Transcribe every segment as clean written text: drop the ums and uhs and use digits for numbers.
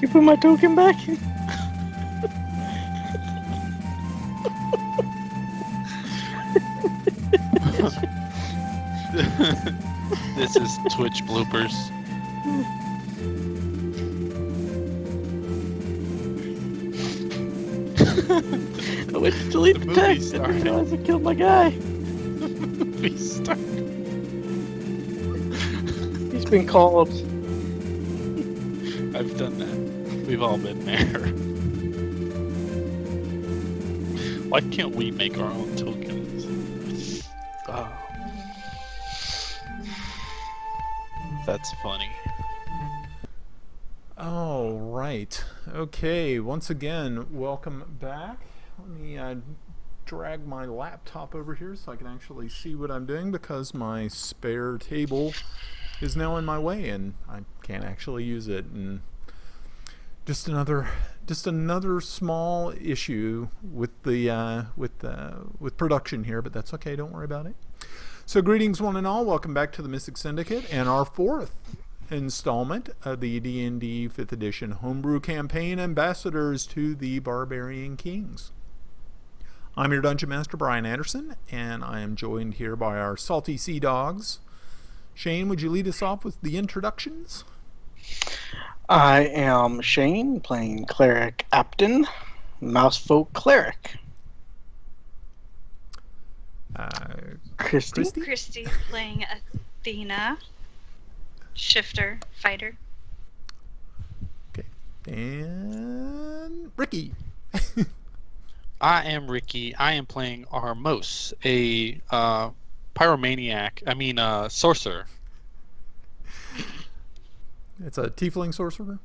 You put my token back? This is Twitch bloopers. I went to delete the movie text and started. realized I killed my guy. We start. He's been called. I've done that. We've all been there. Why can't we make our own tokens? Oh. That's funny. All right. Okay. Once again, welcome back. Let me drag my laptop over here so I can actually see what I'm doing, because my spare table is now in my way and I can't actually use it. And just another small issue with the with production here, but that's okay. Don't worry about it. So greetings one and all. Welcome back to the Mystic Syndicate and our fourth installment of the D&D 5th edition homebrew campaign, Ambassadors to the Barbarian Kings. I'm your Dungeon Master, Brian Anderson, and I am joined here by our salty sea dogs. Shane, would you lead us off with the introductions? I am Shane, playing Cleric Apton, Mousefolk Cleric. Christy? Christy, playing Athena, Shifter, Fighter. Okay. And Ricky. I am Ricky. I am playing Armos, a pyromaniac. Sorcerer. It's a tiefling sorcerer?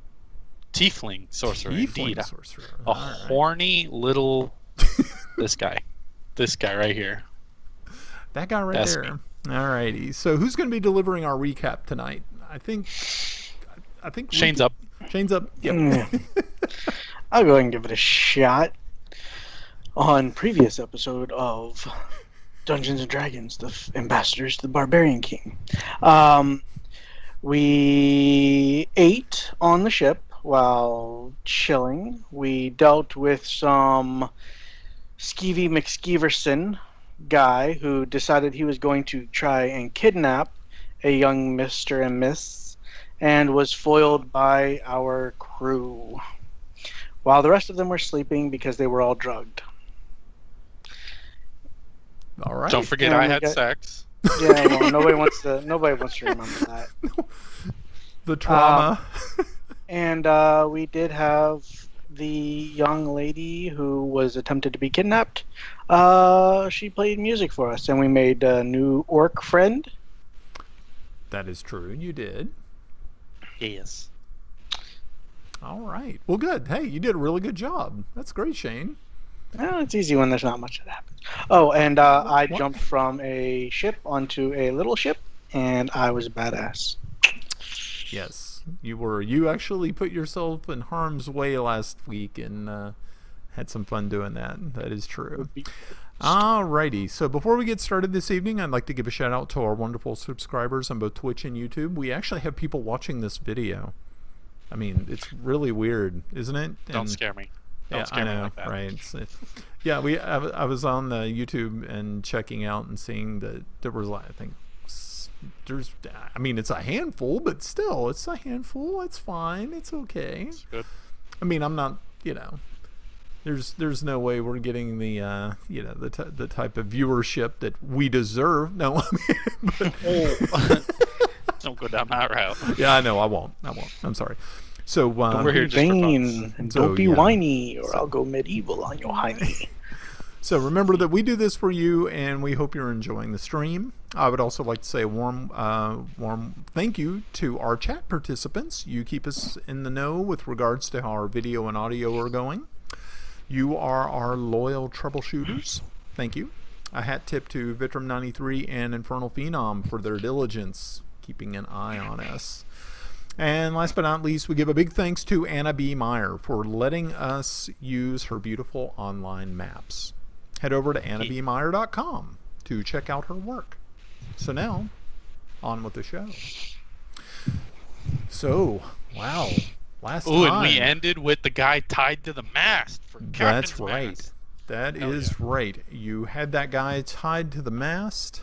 Tiefling sorcerer, Tiefling indeed. sorcerer. A horny little... This guy right here. That guy right That's there. me. Alrighty. So who's going to be delivering our recap tonight? I think Shane's up. Shane's up. Yep. I'll go ahead and give it a shot. On previous episode of Dungeons and Dragons, the Ambassadors to the Barbarian King, we ate on the ship while chilling. We dealt with some Skeevy McSkeeverson guy who decided he was going to try and kidnap a young Mr. and Miss, and was foiled by our crew, while the rest of them were sleeping because they were all drugged. All right. Don't forget And I we had got- sex. Yeah, well, nobody wants to remember that. The trauma. And we did have the young lady who was attempted to be kidnapped. She played music for us, and we made a new orc friend. That is true. You did. Yes. All right. Well, good. Hey, you did a really good job. That's great, Shane. Well, it's easy when there's not much that happens. Oh, and I What? jumped from a ship onto a little ship, and I was a badass. Yes, you were. You actually put yourself in harm's way last week and had some fun doing that. That is true. Alrighty, so before we get started this evening, I'd like to give a shout out to our wonderful subscribers on both Twitch and YouTube. We actually have people watching this video. I mean, it's really weird, isn't it? Don't scare me. Don't Yeah, scare I me know, like that. right? Yeah, I was on the YouTube and checking out and seeing that there was, I think, there's, I mean, it's a handful, but still, it's a handful. It's fine. It's okay. It's good. I mean, I'm not, there's no way we're getting the, the type of viewership that we deserve. No, I mean, but, Don't go down that route. yeah, I know. I won't. I'm sorry. So, We're here just for Vain, fun. and So, don't be yeah. whiny, or I'll go medieval on your hiney. So remember that we do this for you, and we hope you're enjoying the stream. I would also like to say a warm thank you to our chat participants. You keep us in the know with regards to how our video and audio are going. You are our loyal troubleshooters. Thank you. A hat tip to Vitram93 and Infernal Phenom for their diligence, keeping an eye on us. And last but not least, we give a big thanks to Anna B. Meyer for letting us use her beautiful online maps. Head over to annabmeyer.com to check out her work. So now, on with the show. So, wow. Last Ooh, time. and we ended with the guy tied to the mast for captain's That's right. mast. That Hell is yeah. right. You had that guy tied to the mast,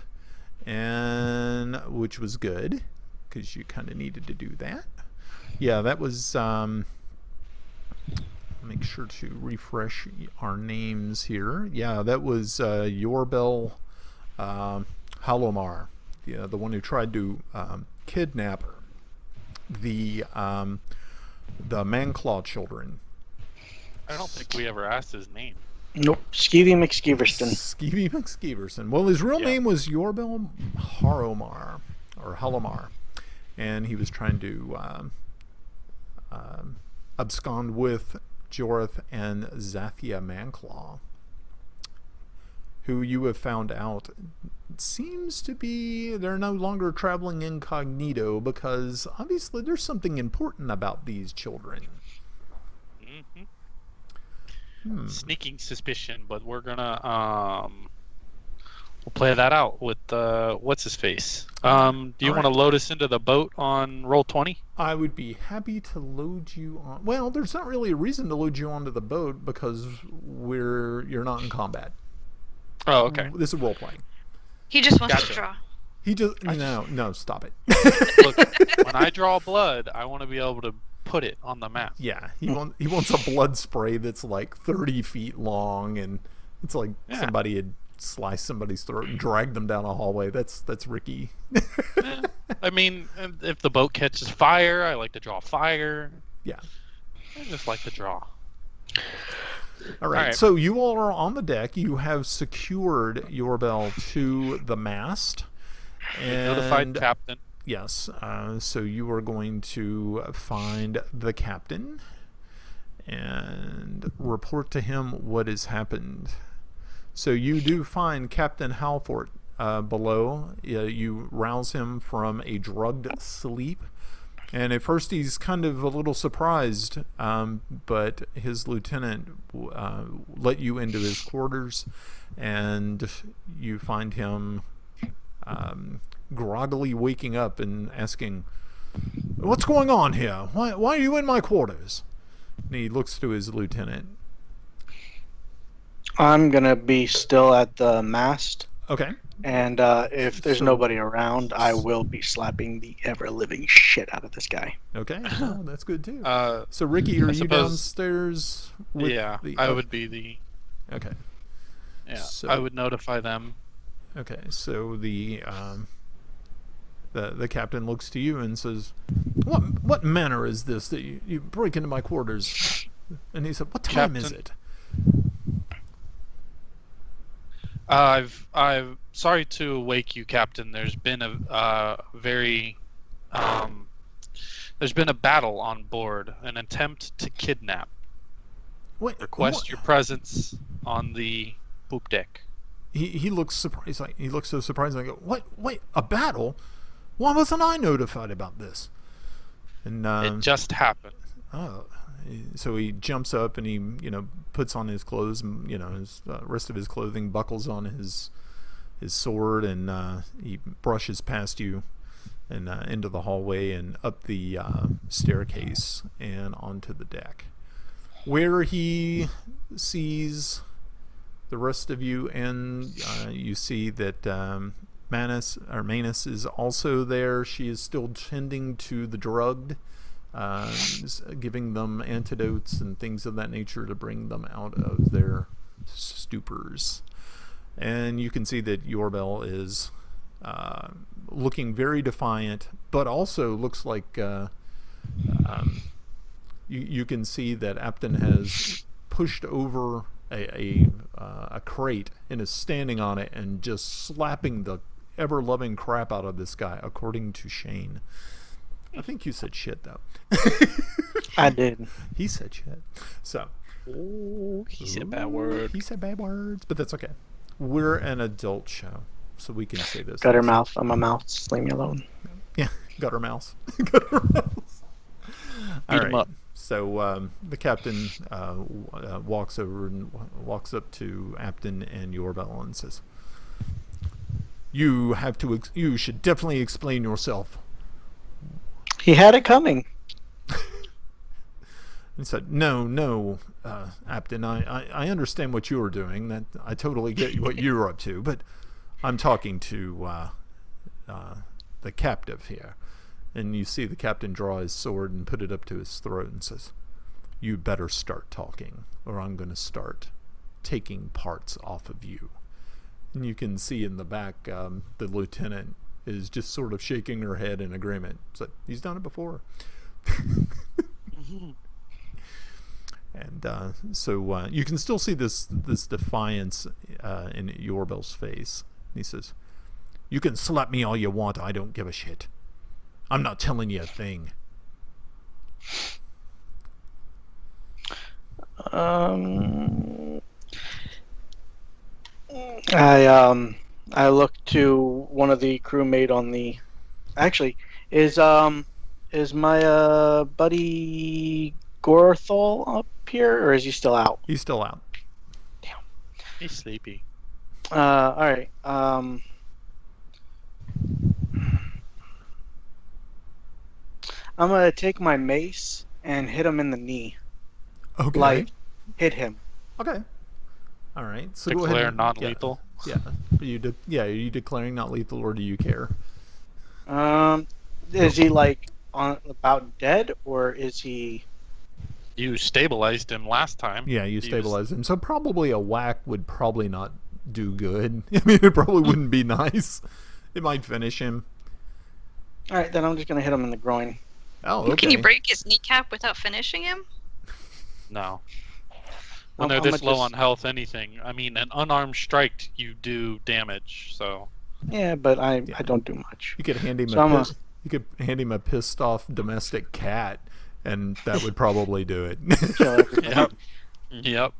and which was good because you kind of needed to do that. Yeah, that was. Make sure to refresh our names here. Yeah, that was Yorbel Halomar, the one who tried to kidnap the Manclaw children. I don't think we ever asked his name. Nope. Skeevy McSkeeverston. Skeevy McSkeeverson. Well, his real name was Yorbel Haromar, or Halomar, and he was trying to abscond with Jorith and Zathia Manclaw, who you have found out seems to be, they're no longer traveling incognito because obviously there's something important about these children. Sneaking suspicion, but we're gonna we'll play that out with what's his face. Do you want to load us into the boat on Roll20? I would be happy to load you on. Well, there's not really a reason to load you onto the boat because you're not in combat. Oh, okay. This is role playing. He just wants Gotcha. to draw. He just no, stop it. Look, when I draw blood, I want to be able to put it on the map. Yeah, he wants a blood spray that's like 30 feet long, and it's like somebody had sliced somebody's throat and dragged them down a hallway. That's Ricky. I mean, if the boat catches fire, I like to draw fire. Yeah. I just like to draw. All right, so you all are on the deck. You have secured Yorbel to the mast. And Notified captain. Yes, so you are going to find the captain and report to him what has happened. So you do find Captain Halfort below. You rouse him from a drugged sleep. And at first he's kind of a little surprised, but his lieutenant let you into his quarters, and you find him groggily waking up and asking, "What's going on here? Why are you in my quarters?" And he looks to his lieutenant. I'm going to be still at the mast. Okay. And if there's nobody around, I will be slapping the ever-living shit out of this guy. Okay, oh, that's good too. So Ricky, are you downstairs? With I would be the. Okay. Yeah, so, I would notify them. Okay, so the captain looks to you and says, "What manner is this that you break into my quarters?" And he said, "What time is it?" I've sorry to wake you, Captain. There's been a there's been a battle on board, an attempt to kidnap. Request your presence on the poop deck. He looks surprised. He looks so surprised. I go, "What? Wait, a battle? Why wasn't I notified about this?" And it just happened. Oh. So he jumps up and he, puts on his clothes, his rest of his clothing, buckles on his sword, and he brushes past you and into the hallway and up the staircase and onto the deck, where he sees the rest of you, and you see that Manus is also there. She is still tending to the drugged. Giving them antidotes and things of that nature to bring them out of their stupors. And you can see that Yorbel is looking very defiant, but also looks like you can see that Apton has pushed over a crate and is standing on it and just slapping the ever-loving crap out of this guy, according to Shane. I think you said shit, though. I did. He said shit. So. He said bad words. He said bad words, but that's okay. We're an adult show, so we can say this. Gutter mouth on my mouth. Just leave me alone. Yeah, gutter mouse. Gutter mouse. All right. Up. So the captain walks up to Apton and Yorbel and says, You have to. You should definitely explain yourself. He had it coming. He said, "No, Apton. I understand what you were doing. That I totally get what you're up to. But I'm talking to the captive here." And you see the captain draw his sword and put it up to his throat and says, "You better start talking, or I'm going to start taking parts off of you." And you can see in the back, the lieutenant is just sort of shaking her head in agreement. So he's done it before. And so you can still see this defiance in Yorbel's face. He says, "You can slap me all you want. I don't give a shit. I'm not telling you a thing." I look to one of the crewmate on the. Actually, is my buddy Gorthol up here, or is he still out? He's still out. Damn. He's sleepy. All right. I'm gonna take my mace and hit him in the knee. Okay. Like, hit him. Okay. All right. So go ahead. Declare And, non-lethal. Yeah. Are you declaring not lethal, or do you care? Is he like about dead, or is he? You stabilized him last time. Yeah, you He stabilize him. So probably a whack would probably not do good. I mean, it probably wouldn't be nice. It might finish him. All right, then I'm just gonna hit him in the groin. Oh, okay. Can you break his kneecap without finishing him? No. When I'm they're this gonna low just- on health, anything. I mean, an unarmed strike, you do damage. So Yeah, but I Yeah. don't do much. You could hand him So I'm you could hand him a pissed off domestic cat, and that would probably do it. Kill everybody. yep, yep.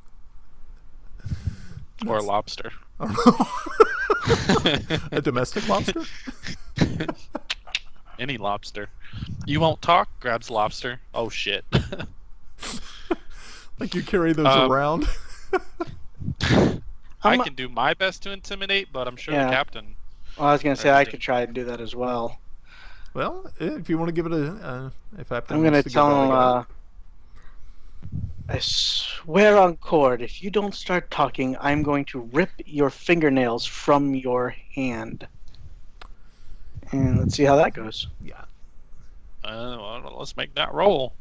Or a lobster. A domestic lobster? Any lobster. You won't talk? Grabs lobster. Oh shit. Like you carry those around? I I'm- can do my best to intimidate, but I'm sure Yeah. the captain. Well, I was gonna say I could try and do that as well. Well, if you want to give it a... if Apton I'm gonna wants to give tell that a him. go. I swear on cord, if you don't start talking, I'm going to rip your fingernails from your hand. And let's see how that goes. Yeah. Well, let's make that roll.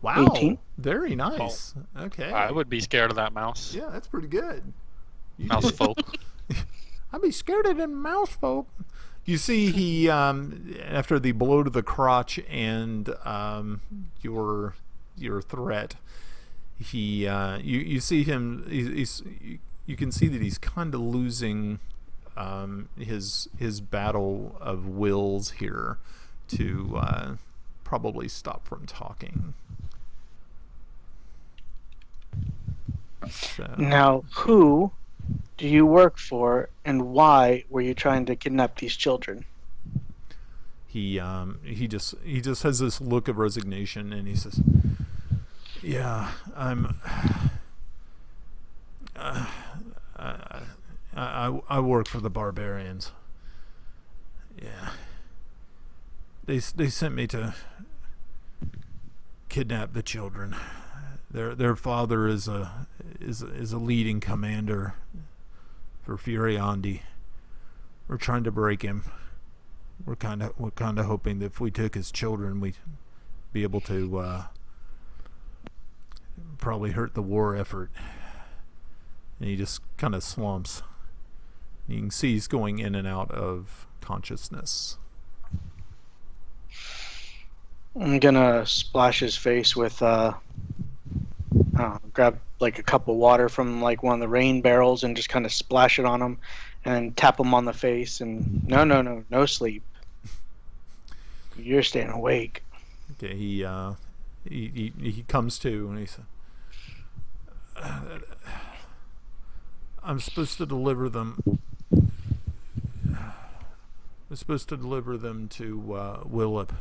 Wow. 18. Very nice. Okay. I would be scared of that mouse. Yeah, that's pretty good. Mouse folk. I'd be scared of them mouse folk. You see, he after the blow to the crotch and your threat, he you see him. You can see that he's kind of losing his battle of wills here to probably stop from talking. So. Now, who do you work for, and why were you trying to kidnap these children? He just has this look of resignation, and he says, "Yeah, I work for the barbarians. Yeah, they sent me to kidnap the children. Their father is a leading commander for Furiandi. We're trying to break him. We're kind of hoping that if we took his children, we'd be able to probably hurt the war effort." And he just kind of slumps. You can see he's going in and out of consciousness. I'm gonna splash his face with grab like a cup of water from like one of the rain barrels and just kind of splash it on him and tap him on the face and no sleep. You're staying awake. Okay, he comes to and he says, I'm supposed to deliver them. I'm supposed to deliver them to Willip.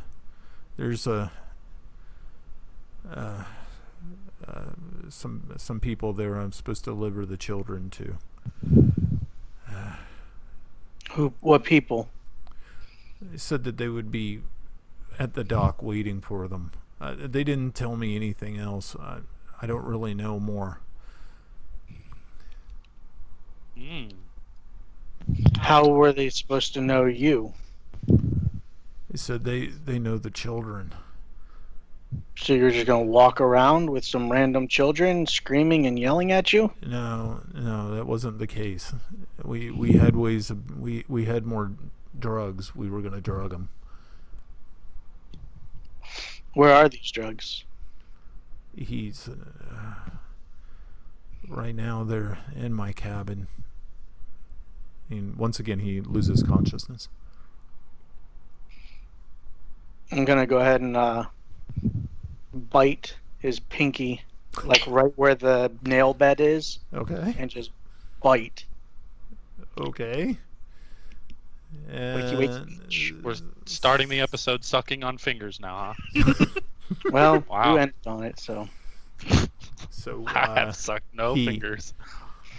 There's some people there I'm supposed to deliver the children to. Who? What people? They said that they would be at the dock waiting for them. They didn't tell me anything else. I don't really know more. How were they supposed to know you? They said they know the children. So you're just gonna walk around with some random children screaming and yelling at you? No, that wasn't the case. We had ways of we had more drugs. We were gonna drug them. Where are these drugs? He's right now they're in my cabin. And once again he loses consciousness. I'm gonna go ahead and bite his pinky, like right where the nail bed is, Okay. and just bite. Okay. Wakey. We're starting the episode sucking on fingers now, huh? Well, Wow. you ended on it, so. So I have sucked no fingers.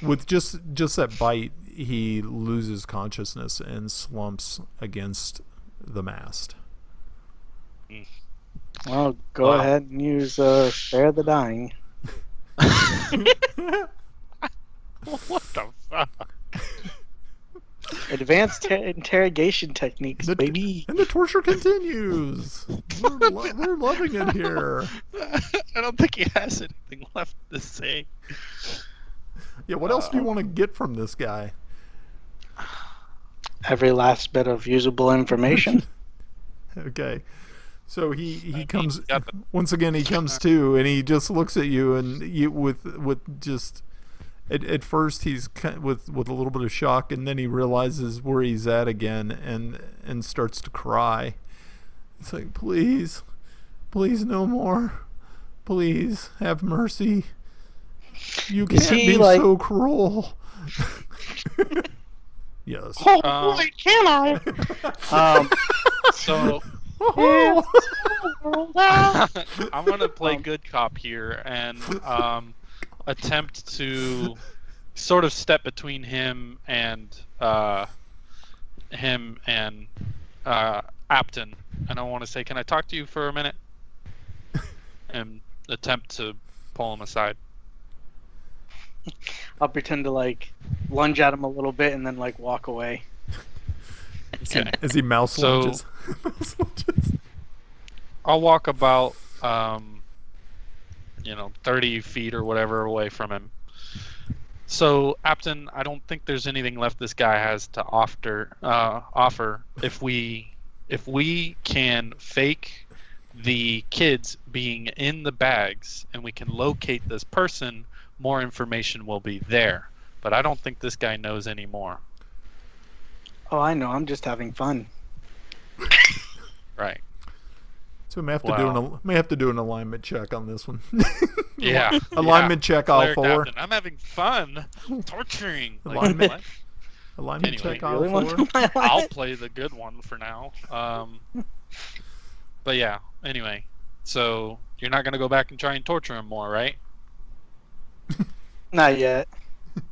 with just that bite, he loses consciousness and slumps against the mast. Well, go Wow. ahead and use Spare the Dying. What the fuck? Advanced interrogation techniques, baby. And the torture continues. We're loving it here. I don't think he has anything left to say. Yeah, what else do you want to get from this guy? Every last bit of usable information. Okay. So he comes got the- once again. He comes to and he just looks at you and with just at first he's with a little bit of shock, and then he realizes where he's at again and starts to cry. It's like, please no more, please have mercy. You can't be so cruel. Yes. Oh boy, can I? So Oh. I'm gonna play good cop here and attempt to sort of step between him and Apton. And I want to say, can I talk to you for a minute? And attempt to pull him aside. I'll pretend to like lunge at him a little bit and then like walk away. Okay. As he mouse So- lunges. Mouse lunges. I'll walk about 30 feet or whatever away from him. So, Apton, I don't think there's anything left this guy has to offer. If we can fake the kids being in the bags and we can locate this person, more information will be there. But I don't think this guy knows any more. Oh, I know. I'm just having fun. Right. So may have to do an alignment check on this one. Yeah. Alignment check all Player four. captain, I'm having fun torturing. Like, Alignment- what? Alignment Anyway, check You all really want four. to know my I'll life? play the good one for now. But yeah, anyway. So you're not going to go back and try and torture him more, right? Not yet.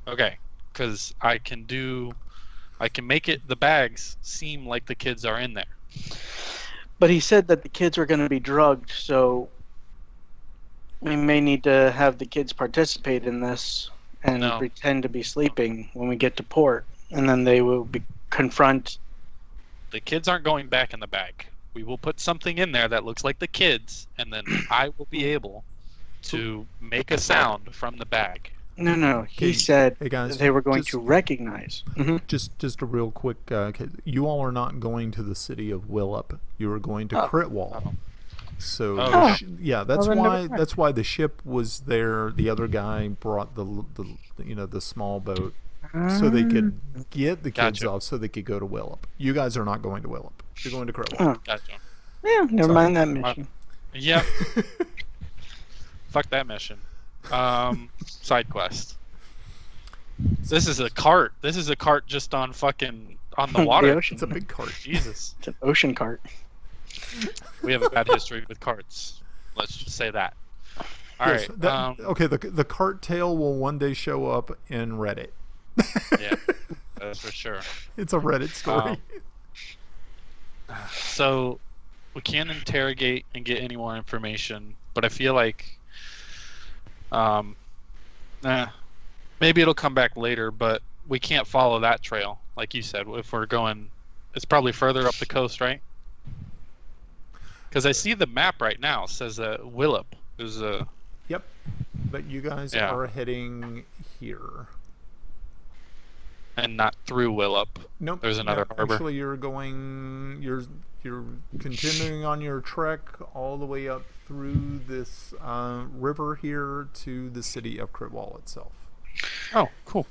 Okay. Because I can make the bags seem like the kids are in there. But he said that the kids were going to be drugged, so we may need to have the kids participate in this and No. pretend to be sleeping when we get to port, and then they will confront. The kids aren't going back in the bag. We will put something in there that looks like the kids, and then I will be able to make a sound from the bag. No. He Okay, said hey guys, they were going just- to recognize. Just a real quick. You all are not going to the city of Willop. You are going to Oh. Critwall. Oh. So Oh. yeah, that's Well, then why never mind. that's why the ship was there. The other guy brought the small boat so they could get the kids Gotcha. off, so they could go to Willop. You guys are not going to Willop. You're going to Critwall. Oh. Gotcha. Yeah, never Sorry. mind that mission. Yep. Fuck that mission. Side quest. This is a cart. This is a cart just on the The water. ocean. It's a big cart. Jesus. It's an ocean cart. We have a bad history with carts. Let's just say that. All right. Okay, the cart tail will one day show up in Reddit. Yeah. That's for sure. It's a Reddit story. So we can't interrogate and get any more information, but I feel like maybe it'll come back later, but we can't follow that trail, like you said. If we're going, it's probably further up the coast, right? Because I see the map right now. It says Willop. There's a... Yep. But you guys are heading here. And not through Willop. Nope. There's another harbor. Actually, you're continuing on your trek all the way up through this river here to the city of Critwall itself. Oh, cool.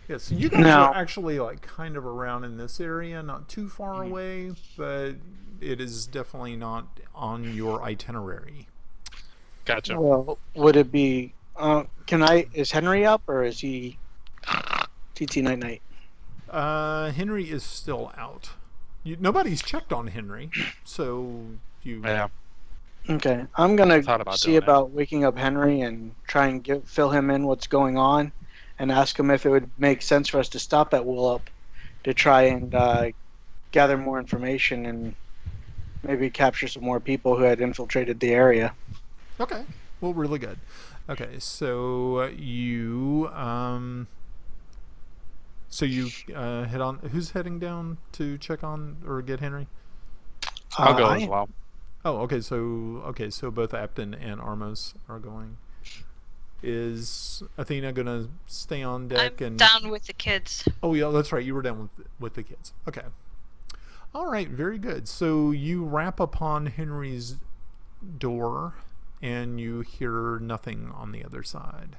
Yeah, so you guys are actually like kind of around in this area, not too far away, but it is definitely not on your itinerary. Gotcha. Well, would it be? Is Henry up or is he TT Night Night? Henry is still out. Nobody's checked on Henry, so you. Yeah. Okay, I'm gonna see about that. waking up Henry and try and fill him in what's going on, and ask him if it would make sense for us to stop at Willop to try and gather more information and maybe capture some more people who had infiltrated the area. Okay, well, really good. Okay, so you head on. Who's heading down to check on or get Henry? I'll go as well. Oh, okay. So both Apton and Armos are going. Is Athena gonna stay on deck? I'm down with the kids. Oh yeah, that's right. You were down with the kids. Okay. All right. Very good. So you rap upon Henry's door, and you hear nothing on the other side.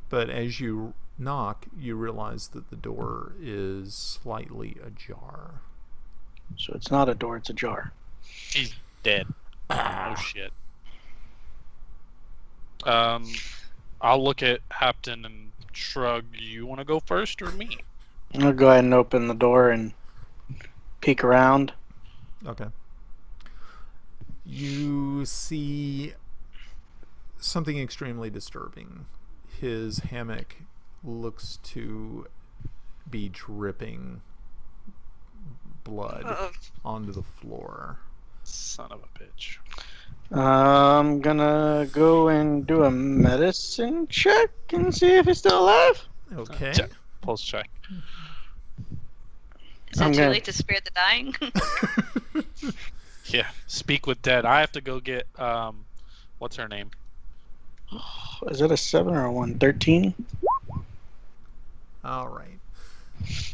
But as you knock, you realize that the door is slightly ajar. So it's not a door; it's a jar. He's dead. Oh shit. I'll look at Apton and shrug. You want to go first or me? I'll go ahead and open the door and peek around. Okay. You see something extremely disturbing. His hammock looks to be dripping blood onto the floor. Son of a bitch. I'm gonna go and do a medicine check and see if he's still alive. Okay. Check. Pulse check. Is it too late to spare the dying? Yeah. Speak with dead. I have to go get what's her name? Is it a 7 or a 1? 13? All right.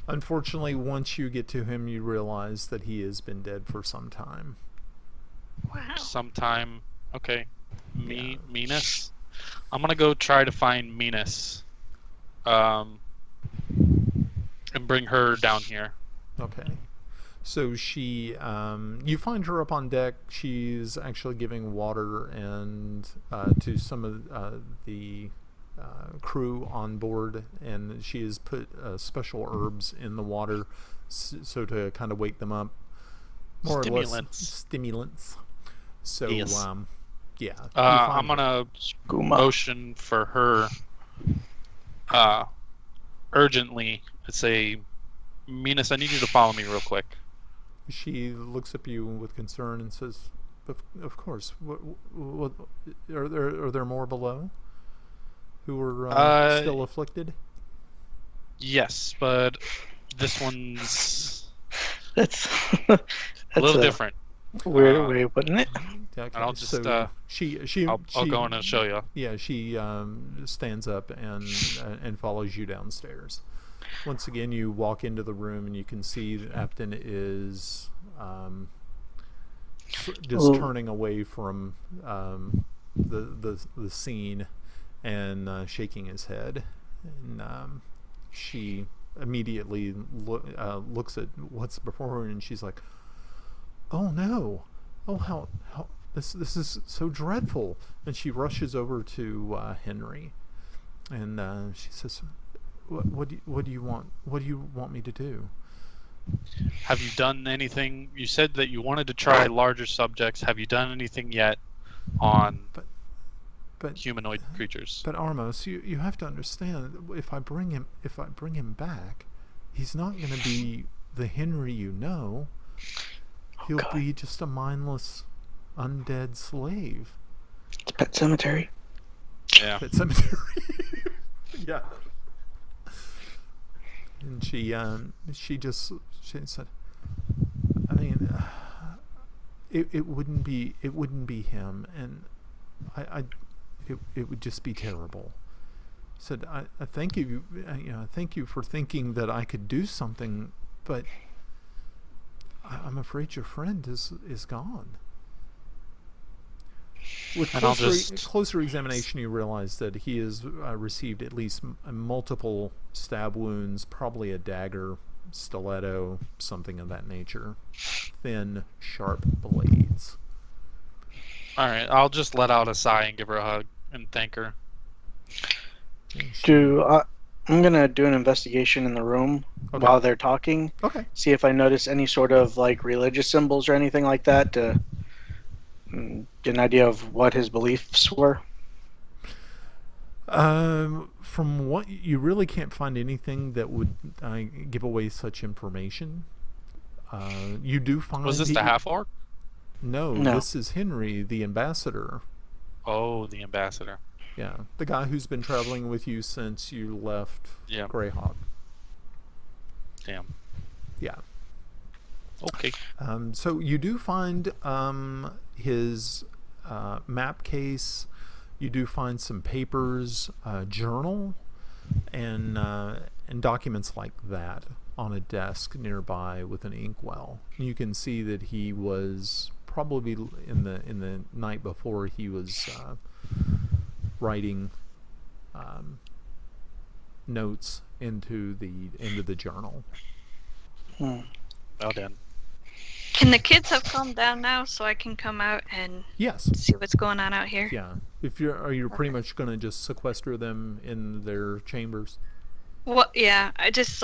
Unfortunately, once you get to him, you realize that he has been dead for some time. Wow. Sometime. Okay. Minas. I'm gonna go try to find Minas. And bring her down here. Okay. So she, you find her up on deck. She's actually giving water and to some of the crew on board, and she has put special herbs in the water so to kind of wake them up. More or less stimulants. So yes. Yeah. I'm gonna motion for her urgently. Say, Minas, I need you to follow me real quick. She looks at you with concern and says, "Of course. What are there more below who are still afflicted?" Yes, but this one's that's a little different. Weird way of putting it. Okay, and I'll just so I'll go in and show you. Yeah, she stands up and follows you downstairs. Once again, you walk into the room and you can see that Apton is just turning away from the scene and shaking his head. And she immediately looks at what's before her, and she's like, "Oh no! Oh how this is so dreadful!" And she rushes over to Henry, and she says, What do you want? What do you want me to do? Have you done anything? You said that you wanted to try larger subjects. Have you done anything yet on humanoid creatures? But Armos, you have to understand. If I bring him back, he's not going to be the Henry you know. He'll God. be just a mindless, undead slave. It's Pet Cemetery. Yeah. Pet cemetery. Yeah. And she said, I mean, it wouldn't be him, and it would just be terrible. Said, I thank you, thank you for thinking that I could do something, but I'm afraid your friend is gone. With closer examination, you realize that he has received at least multiple stab wounds, probably a dagger, stiletto, something of that nature. Thin, sharp blades. All right, I'll just let out a sigh and give her a hug and thank her. I'm gonna do an investigation in the room while they're talking. Okay. See if I notice any sort of like religious symbols or anything like that to get an idea of what his beliefs were. From what you really can't find anything that would give away such information. You do find. Was this the half-orc? No, this is Henry, the ambassador. Oh, the ambassador. Yeah, the guy who's been traveling with you since you left Greyhawk. Damn. Yeah. Okay. So you do find his map case. You do find some papers, journal, and documents like that on a desk nearby with an inkwell. You can see that he was probably in the night before he was writing notes into the journal. Well done. Can the kids have calmed down now so I can come out and see what's going on out here? Yeah. Are you pretty much going to just sequester them in their chambers? Well, yeah. I just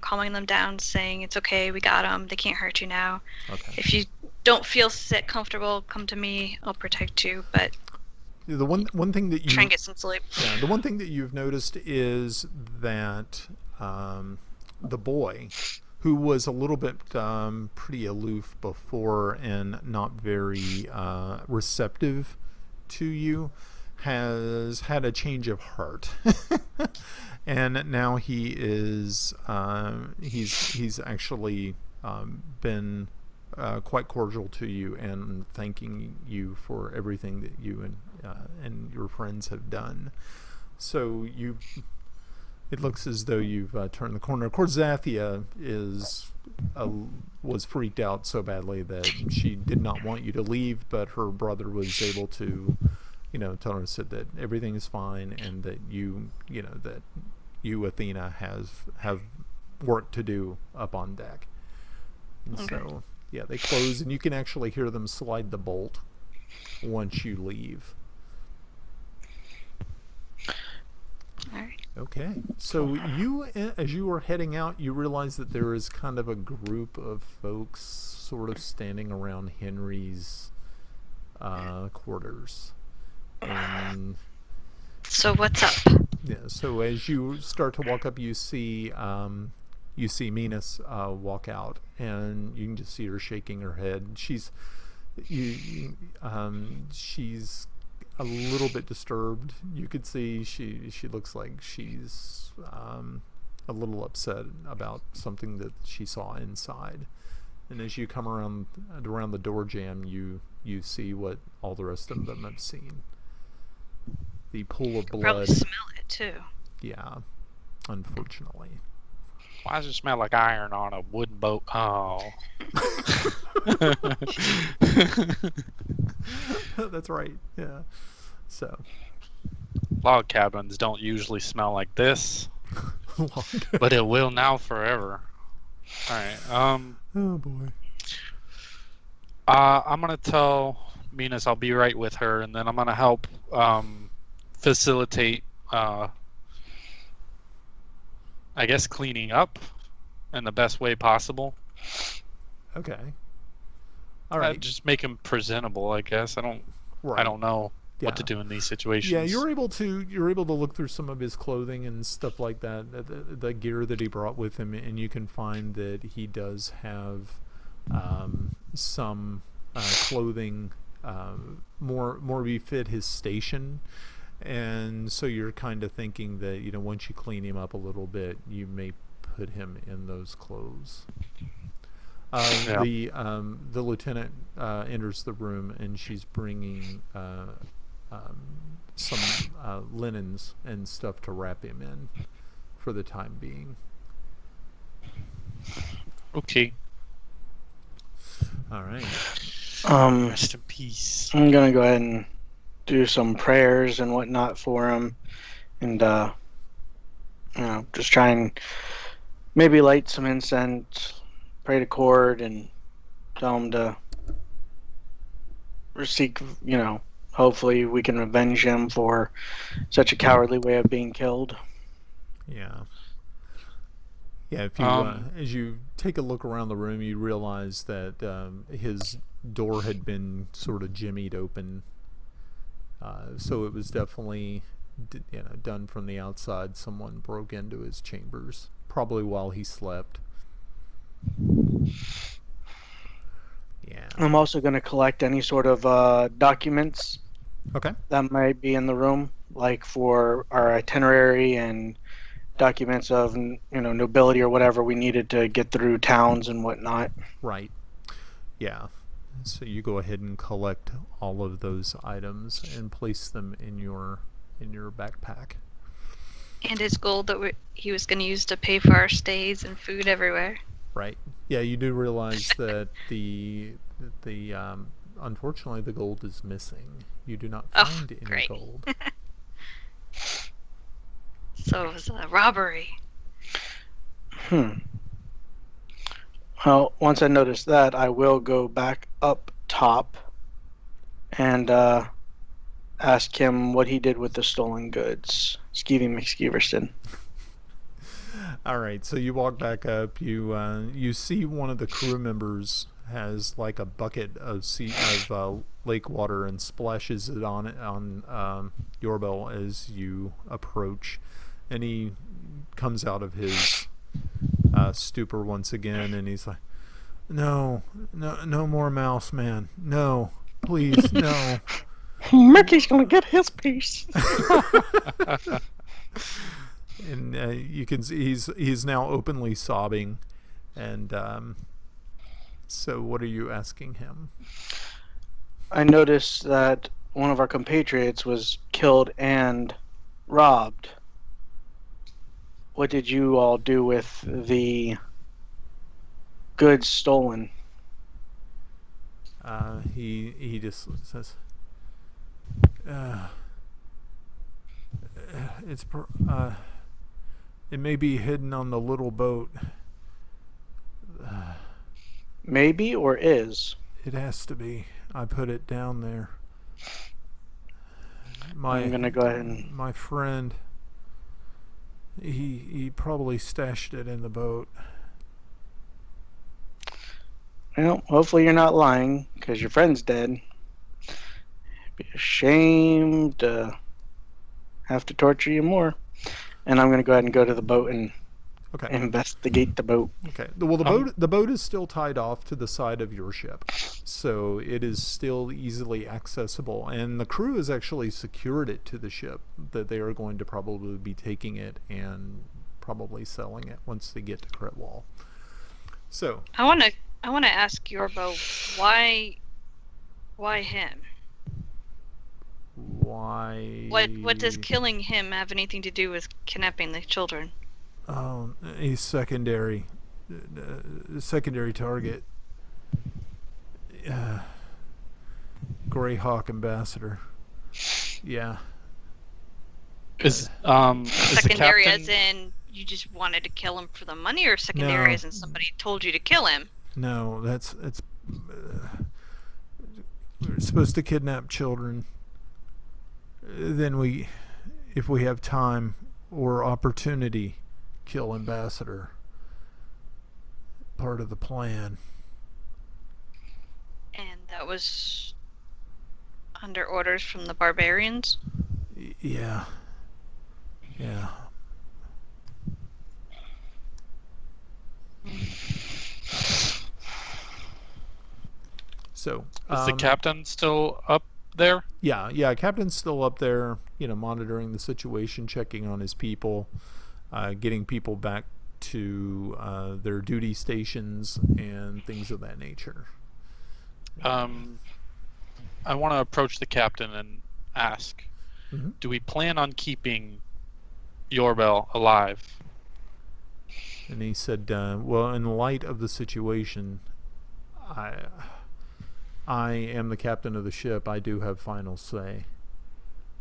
calming them down, saying it's okay, we got them, they can't hurt you now. Okay. If you don't feel comfortable, come to me, I'll protect you. But the one thing that you try and get some sleep. Yeah. The one thing that you've noticed is that the boy, who was a little bit pretty aloof before and not very receptive to you, has had a change of heart. And now he is he's actually been quite cordial to you and thanking you for everything that you and your friends have done. So it looks as though you've turned the corner. Of course, Zathia was freaked out so badly that she did not want you to leave, but her brother was able to, tell her, said that everything is fine and that that you, Athena, have work to do up on deck. And so, yeah, they close, and you can actually hear them slide the bolt once you leave. All right. Okay, so as you were heading out, you realize that there is kind of a group of folks sort of standing around Henry's quarters. And so what's up? Yeah, so as you start to walk up, you see Minas walk out, and you can just see her shaking her head. She's a little bit disturbed. You could see she looks like she's a little upset about something that she saw inside. And as you come around the door jamb, you see what all the rest of them have seen. The pool of blood. Probably smell it too. Yeah, unfortunately. Why does it smell like iron on a wooden boat? Oh. That's right. Yeah. So. Log cabins don't usually smell like this, but it will now forever. All right. Oh boy. I'm gonna tell Minas I'll be right with her, and then I'm gonna help facilitate. I guess cleaning up in the best way possible. Okay. All right. Just make him presentable, I guess. I don't know. what to do in these situations. Yeah, you're able to look through some of his clothing and stuff like that, the gear that he brought with him, and you can find that he does have some clothing more befit his station. And so you're kind of thinking that, once you clean him up a little bit, you may put him in those clothes. The lieutenant enters the room, and she's bringing some linens and stuff to wrap him in for the time being. Okay. All right. Rest in peace. I'm gonna go ahead and do some prayers and whatnot for him, and just try and maybe light some incense, pray to Cord, and tell him to seek. Hopefully we can avenge him for such a cowardly way of being killed. Yeah. Yeah, if you as you take a look around the room, you realize that his door had been sort of jimmied open. So it was definitely done from the outside. Someone broke into his chambers, probably while he slept. Yeah. I'm also going to collect any sort of documents that might be in the room, like for our itinerary and documents of nobility or whatever we needed to get through towns and whatnot. Right. Yeah. So you go ahead and collect all of those items and place them in your backpack. And his gold that he was going to use to pay for our stays and food everywhere. Right. Yeah, you do realize that the unfortunately the gold is missing. You do not find any gold. So it was a robbery. Well, once I notice that, I will go back up top and ask him what he did with the stolen goods. Skeevy McSkeeverson. All right, so you walk back up. You see one of the crew members has like a bucket of lake water and splashes it on Yorbel as you approach, and he comes out of his stupor once again, and he's like, no more mouse, man. No, please, no. Mickey's gonna get his piece. And you can see he's now openly sobbing, and so what are you asking him? I noticed that one of our compatriots was killed and robbed. What did you all do with the goods stolen? He just says, it may be hidden on the little boat. Maybe or is? It has to be. I put it down there. I'm gonna go ahead and... My friend, he probably stashed it in the boat. Well, hopefully you're not lying, because your friend's dead. It'd be a shame to have to torture you more. And I'm gonna go ahead and go to the boat and investigate the boat. Okay. Well, the boat is still tied off to the side of your ship, so it is still easily accessible. And the crew has actually secured it to the ship, that they are going to probably be taking it and probably selling it once they get to Critwall. So I want to ask Yorbo, why him? Why? What does killing him have anything to do with kidnapping the children? Oh, he's secondary target. Greyhawk ambassador. Yeah. Is secondary captain... as in you just wanted to kill him for the money, or secondary as in somebody told you to kill him? No, it's we're supposed to kidnap children. Then if we have time or opportunity, kill ambassador. Part of the plan. And that was under orders from the barbarians? Yeah. Yeah. So, is the captain still up there? Yeah. Captain's still up there, monitoring the situation, checking on his people, getting people back to their duty stations and things of that nature. I want to approach the captain and ask, do we plan on keeping Yorbel alive? And he said, well, in light of the situation, I am the captain of the ship. I do have final say.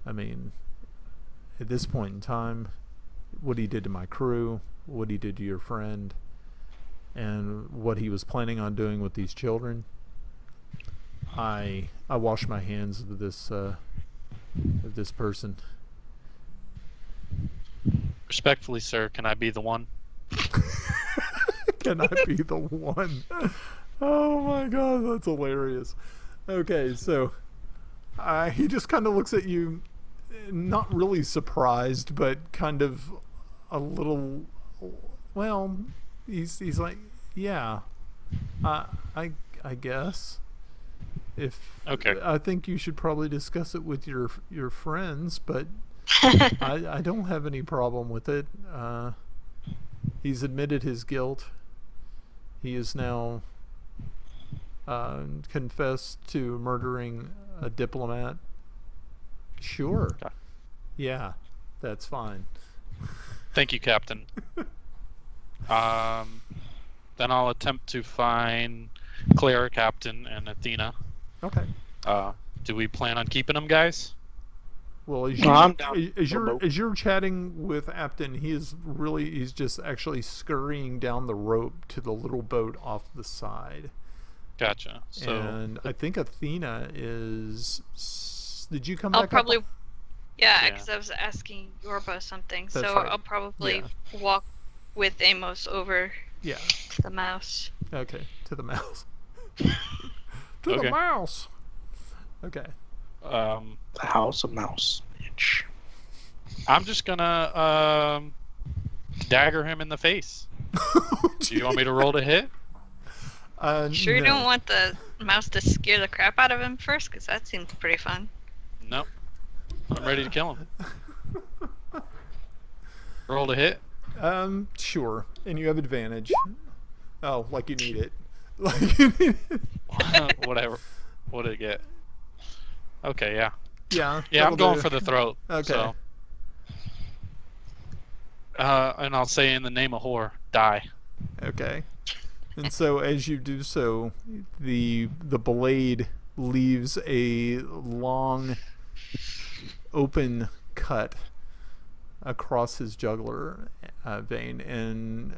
I mean, at this point in time, what he did to my crew, what he did to your friend, and what he was planning on doing with these children, I wash my hands of this person. Respectfully, sir, can I be the one? Can I be the one? Oh my god, that's hilarious. Okay, so he just kind of looks at you, not really surprised, but kind of a little. Well, he's like, yeah, I guess. Okay. I think you should probably discuss it with your friends, but I don't have any problem with it. He's admitted his guilt. He is now confessed to murdering a diplomat. Sure. Okay. Yeah, that's fine. Thank you, Captain. Then I'll attempt to find Claire, Captain, and Athena. Okay. Do we plan on keeping them, guys? Well, as you're chatting with Apton, he's just actually scurrying down the rope to the little boat off the side. Gotcha. So, and I think Athena is. Did you come I'll back? probably. Yeah, because I was asking Yorba something, That's so right. I'll probably walk with Amos over. Yeah. To the mouse. Okay, to the mouse. To the mouse. Okay. The house of mouse, bitch. I'm just gonna dagger him in the face. Do you want me to roll to hit? Sure, you don't want the mouse to scare the crap out of him first, because that seems pretty fun. Nope. I'm ready to kill him. Roll to hit? Sure. And you have advantage. Oh, like you need it. Whatever. What did it get? Okay, yeah. Yeah, I'm going for the throat. Okay. So. And I'll say in the name of whore, die. Okay. And so as you do so, the blade leaves a long open cut across his jugular vein, and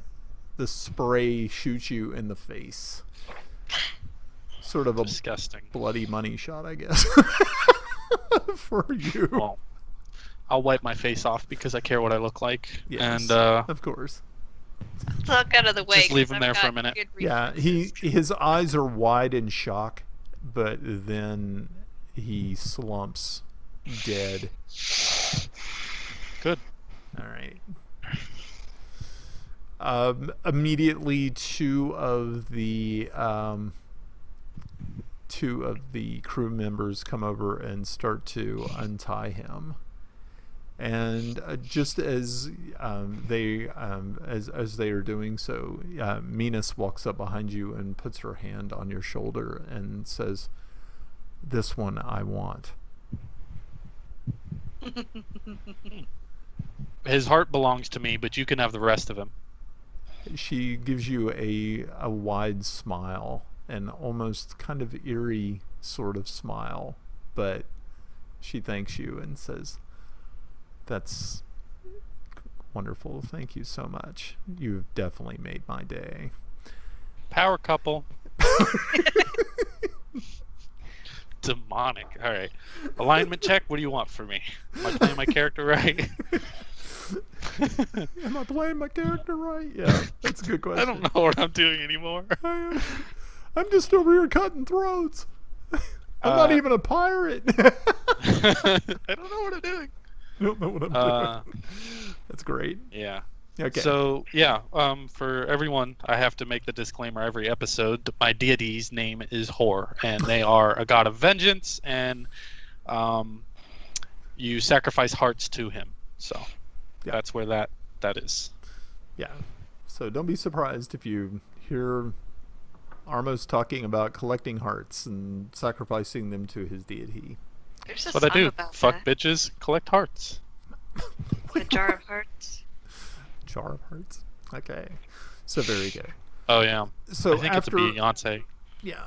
the spray shoots you in the face. Sort of a disgusting bloody money shot, I guess. For you. Well, I'll wipe my face off because I care what I look like. Yes, and of course. Look out of the way. Just leave him there for a minute. Yeah, his eyes are wide in shock, but then he slumps dead. Good. All right. Immediately, two of the crew members come over and start to untie him. And just as they are doing so, Minas walks up behind you and puts her hand on your shoulder and says, "This one I want." His heart belongs to me, but you can have the rest of him. She gives you a wide smile, an almost kind of eerie sort of smile, but she thanks you and says, "That's wonderful. Thank you so much. You've definitely made my day." Power couple. Demonic. All right. Alignment check. What do you want from me? Am I playing my character right? Am I playing my character right? Yeah, that's a good question. I don't know what I'm doing anymore. I'm just over here cutting throats. I'm not even a pirate. I don't know what I'm doing. I don't know what I'm doing. That's great. Yeah. Okay. So yeah, for everyone, I have to make the disclaimer every episode. My deity's name is Hor, and they are a god of vengeance, and you sacrifice hearts to him. So that's where that is. Yeah. So don't be surprised if you hear Armos talking about collecting hearts and sacrificing them to his deity. There's That's what I do. Fuck bitches, collect hearts. The jar of hearts. Jar of hearts. Okay. So very good. Oh yeah. So I think after, it's a Beyonce. Yeah.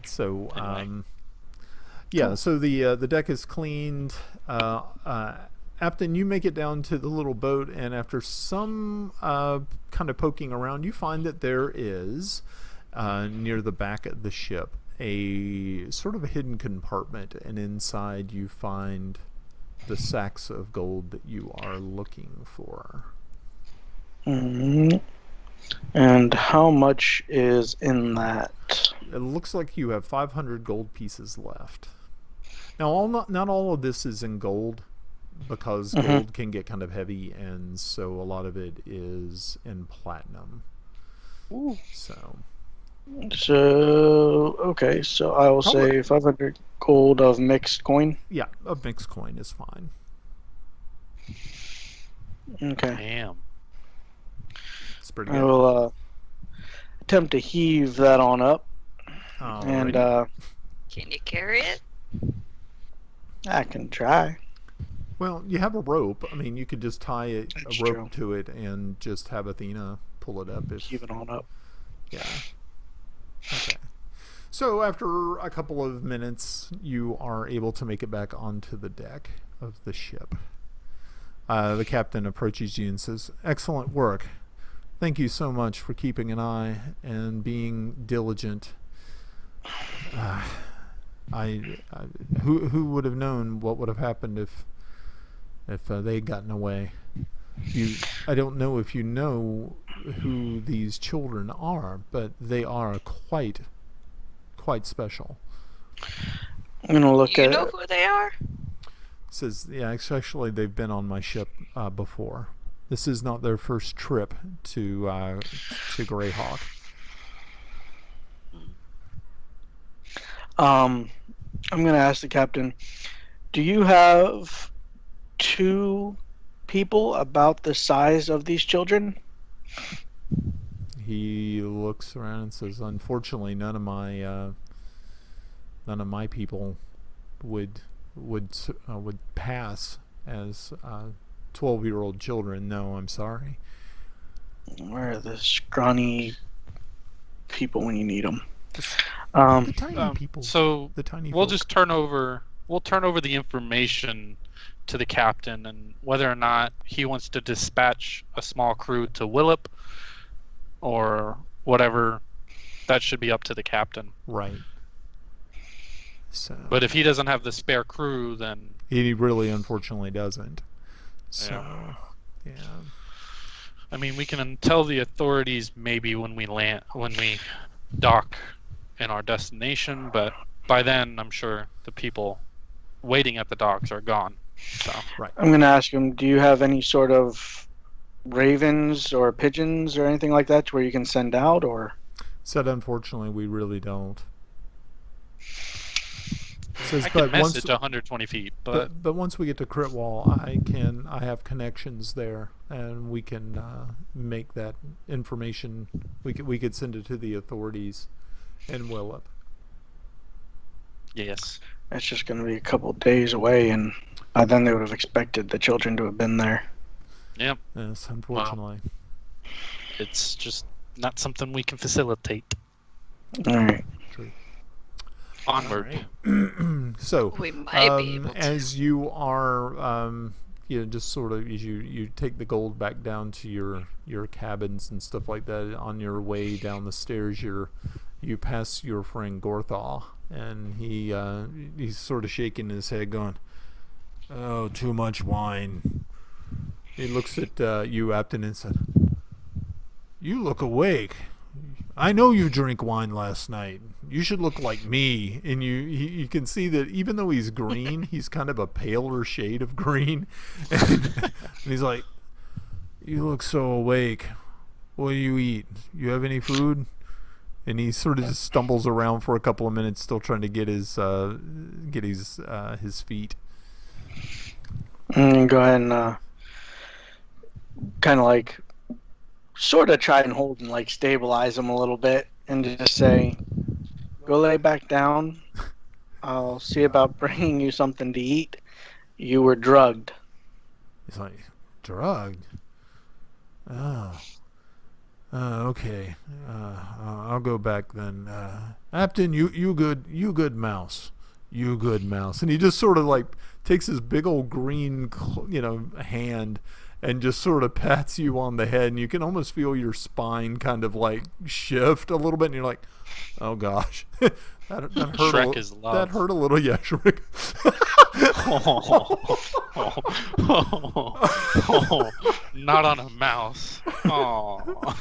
So Anyway. yeah. Cool. So the deck is cleaned. Apton, you make it down to the little boat, and after some kind of poking around, you find that there is near the back of the ship a sort of a hidden compartment, and inside you find the sacks of gold that you are looking for. Mm-hmm. And how much is in that? It looks like you have 500 gold pieces left. Now, not all of this is in gold, because gold can get kind of heavy, and so a lot of it is in platinum. Ooh. So okay, so I will say 500 gold of mixed coin. Yeah, a mixed coin is fine. Okay. Damn. It's pretty good. I will attempt to heave that on up. And can you carry it? I can try. Well, you have a rope. I mean, you could just tie a rope true. to it and just have Athena pull it up. Heave it on up. Yeah. Okay. So after a couple of minutes, you are able to make it back onto the deck of the ship. The captain approaches you and says, "Excellent work. Thank you so much for keeping an eye and being diligent. Who would have known what would have happened if they had gotten away? I don't know if you know who these children are, but they are quite special." I'm gonna look You at. know who they are? Says, yeah, actually they've been on my ship before. This is not their first trip to Greyhawk. I'm gonna ask the captain. Do you have two people about the size of these children? He looks around and says, "Unfortunately, none of my people would pass as 12-year-old children. No, I'm sorry." Where are the scrawny people when you need them? The tiny people. So the tiny. We'll folk. just turn over the information to the captain, and whether or not he wants to dispatch a small crew to Willip or whatever, that should be up to the captain. Right. So. But if he doesn't have the spare crew, then he really, unfortunately, doesn't. So. Yeah. I mean, we can tell the authorities maybe when we dock in our destination, but by then I'm sure the people waiting at the docks are gone. So. Right. I'm gonna ask him, do you have any sort of ravens or pigeons or anything like that to where you can send out, or? Said, unfortunately, we really don't. Says, I can message 120 feet, but once we get to Critwall, I have connections there, and we can make that information. We could send it to the authorities in Willip. Yes. It's just going to be a couple of days away, and by then they would have expected the children to have been there. Yep. Yes, unfortunately. Well, it's just not something we can facilitate. All right. True. Onward. Right. So, we might be able to. as you are, just sort of as you take the gold back down to your cabins and stuff like that, on your way down the stairs, you pass your friend Gorthaw, and he's sort of shaking his head, going, "Oh, too much wine." He looks at you, Apton, and said, "You look awake. I know you drank wine last night. You should look like me. And you can see that even though he's green, he's kind of a paler shade of green. And he's like, you look so awake. What do you eat? You have any food? And he sort of just stumbles around for a couple of minutes, still trying to get his feet. Go ahead and kind of like sort of try and hold and like stabilize him a little bit, and just say, "Go lay back down. I'll see about bringing you something to eat. You were drugged." He's like, drugged? Oh. Okay. I'll go back then. Apton, you good mouse. You good mouse. And he just sort of like takes his big old green, hand and just sort of pats you on the head, and you can almost feel your spine kind of like shift a little bit, and you're like, oh gosh. that hurt Shrek is love. That hurt a little, yeah, Shrek. Not on a mouse. Oh,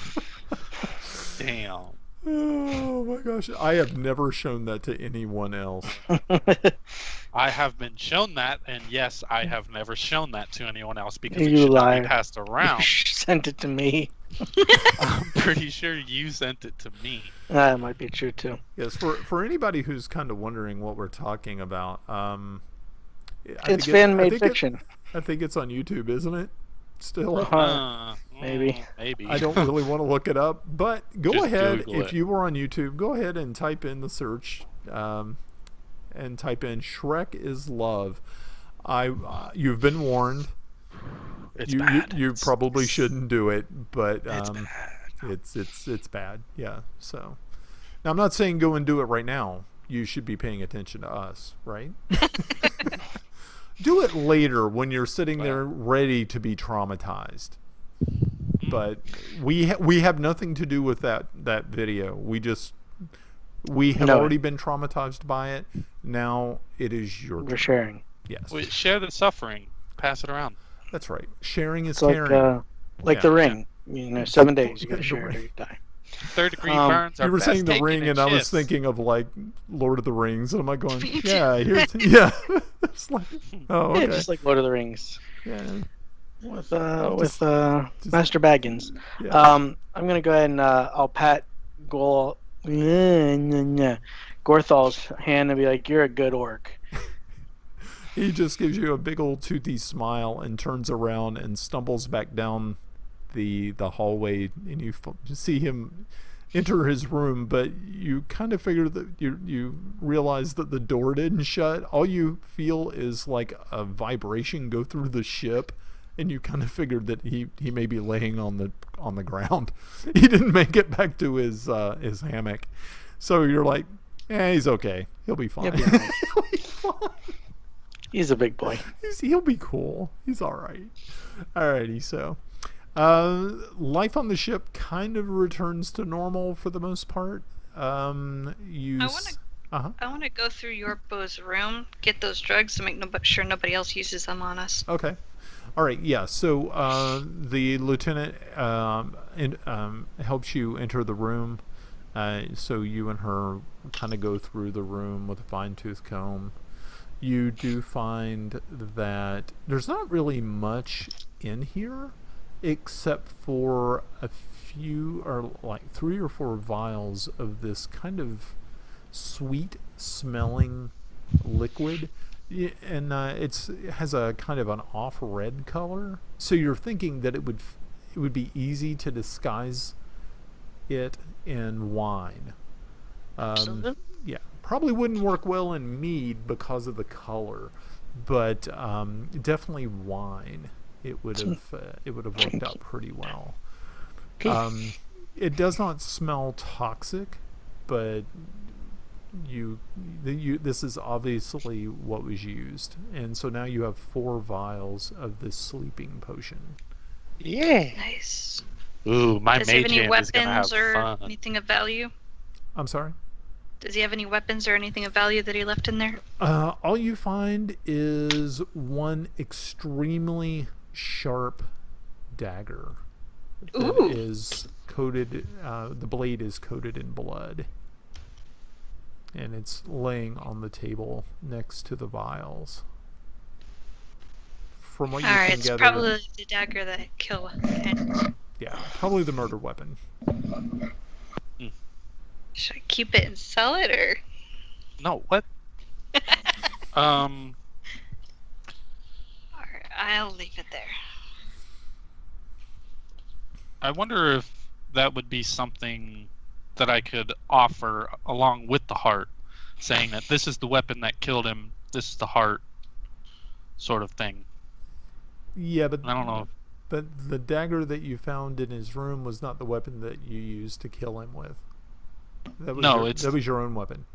damn. Oh my gosh. I have never shown that to anyone else. I have been shown that, and yes, I have never shown that to anyone else because it You should lie. not be passed around. You sent it to me. I'm pretty sure you sent it to me. That might be true too. Yes, for anybody who's kind of wondering what we're talking about, It's fan-made fiction. I think it's on YouTube, isn't it? Still, Maybe. Maybe. I don't really want to look it up, but go Just ahead. Google If it. you were on YouTube, go ahead and type in the search, and type in "Shrek is Love." You've been warned. It's bad. You probably shouldn't do it, but It's bad. it's bad. Yeah. So now I'm not saying go and do it right now. You should be paying attention to us, right? Do it later when you're sitting there ready to be traumatized. But we have nothing to do with that video. We have already been traumatized by it. Now it is your turn. We're sharing. Yes. We share the suffering. Pass it around. That's right. Sharing is It's caring. like the ring. 7 days you gotta share it or you die. Third-degree burns are You were best saying the taken ring, in and I was shifts. thinking of like Lord of the Rings, and I'm like going, yeah, it's like, oh, okay. Yeah, just like Lord of the Rings Yeah. with Master Baggins. Yeah. I'm gonna go ahead and I'll pat Gorthal's hand and be like, "You're a good orc." He just gives you a big old toothy smile and turns around and stumbles back down the hallway, and you see him enter his room, but you kind of figure that you realize that the door didn't shut. All you feel is like a vibration go through the ship, and you kind of figured that he may be laying on the ground. He didn't make it back to his hammock, so you're like, he's okay. He'll be fine. He'll be all right. He'll be fine. He's a big boy. He'll be cool. He's all right. Alrighty, so life on the ship kind of returns to normal for the most part. I want to go through Yorbo's room, get those drugs, to make sure nobody else uses them on us. Okay. All right. Yeah. So the lieutenant helps you enter the room. So you and her kind of go through the room with a fine-tooth comb. You do find that there's not really much in here, except for a few, or like 3 or 4 vials of this kind of sweet smelling liquid, and it has a kind of an off red color, so you're thinking that it would be easy to disguise it in wine. Yeah, probably wouldn't work well in mead because of the color, but definitely wine. It would have worked out pretty well. It does not smell toxic, but this is obviously what was used, and so now you have 4 vials of this sleeping potion. Yeah. Nice. Ooh, my Does he have mage any hand is gonna have weapons or fun. anything of value? I'm sorry? Does he have any weapons or anything of value that he left in there? All you find is one extremely sharp dagger. that Ooh. is coated. The blade is coated in blood, and it's laying on the table next to the vials. From what you Alright, can it's gather, probably the dagger that killed him. yeah, probably the murder weapon. Should I keep it and sell it, or? No, what? Alright, I'll leave it there. I wonder if that would be something that I could offer along with the heart, saying that this is the weapon that killed him, this is the heart, sort of thing. Yeah, but I don't know. But the dagger that you found in his room was not the weapon that you used to kill him with. That was that was your own weapon.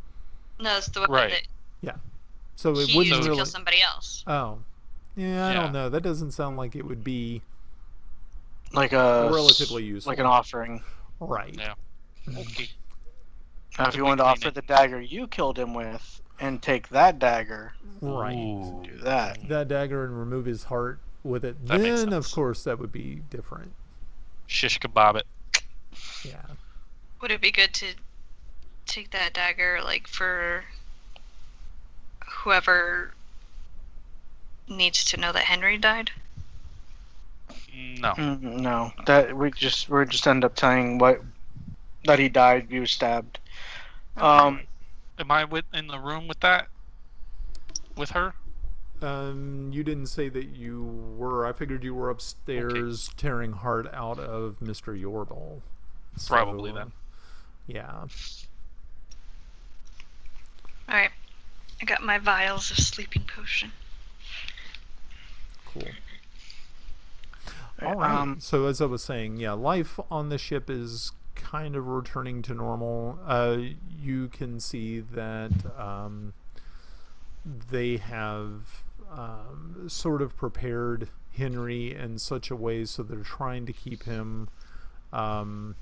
No, it's the weapon Right. that So it he wouldn't used to really kill somebody else. Oh. Yeah, I Yeah. don't know. That doesn't sound like it would be Like a relatively useful. like an offering. Right. Yeah. Okay. Now, if you wanted to offer the dagger you killed him with and take that dagger, Right. Ooh. do that. That dagger and remove his heart with it. That makes Then, of sense. course, that would be different. Shish kebab it. Yeah. Would it be good to take that dagger, like, for whoever needs to know that Henry died? No. No, that we're just end up telling that he died. He was stabbed. Am I in the room with that? With her? You didn't say that you were. I figured you were upstairs tearing heart out of Mr. Yordle. So, Probably then. Yeah. Alright. I got my vials of sleeping potion. Cool. All right. So as I was saying, yeah, life on the ship is kind of returning to normal. You can see that they have sort of prepared Henry in such a way so they're trying to keep him from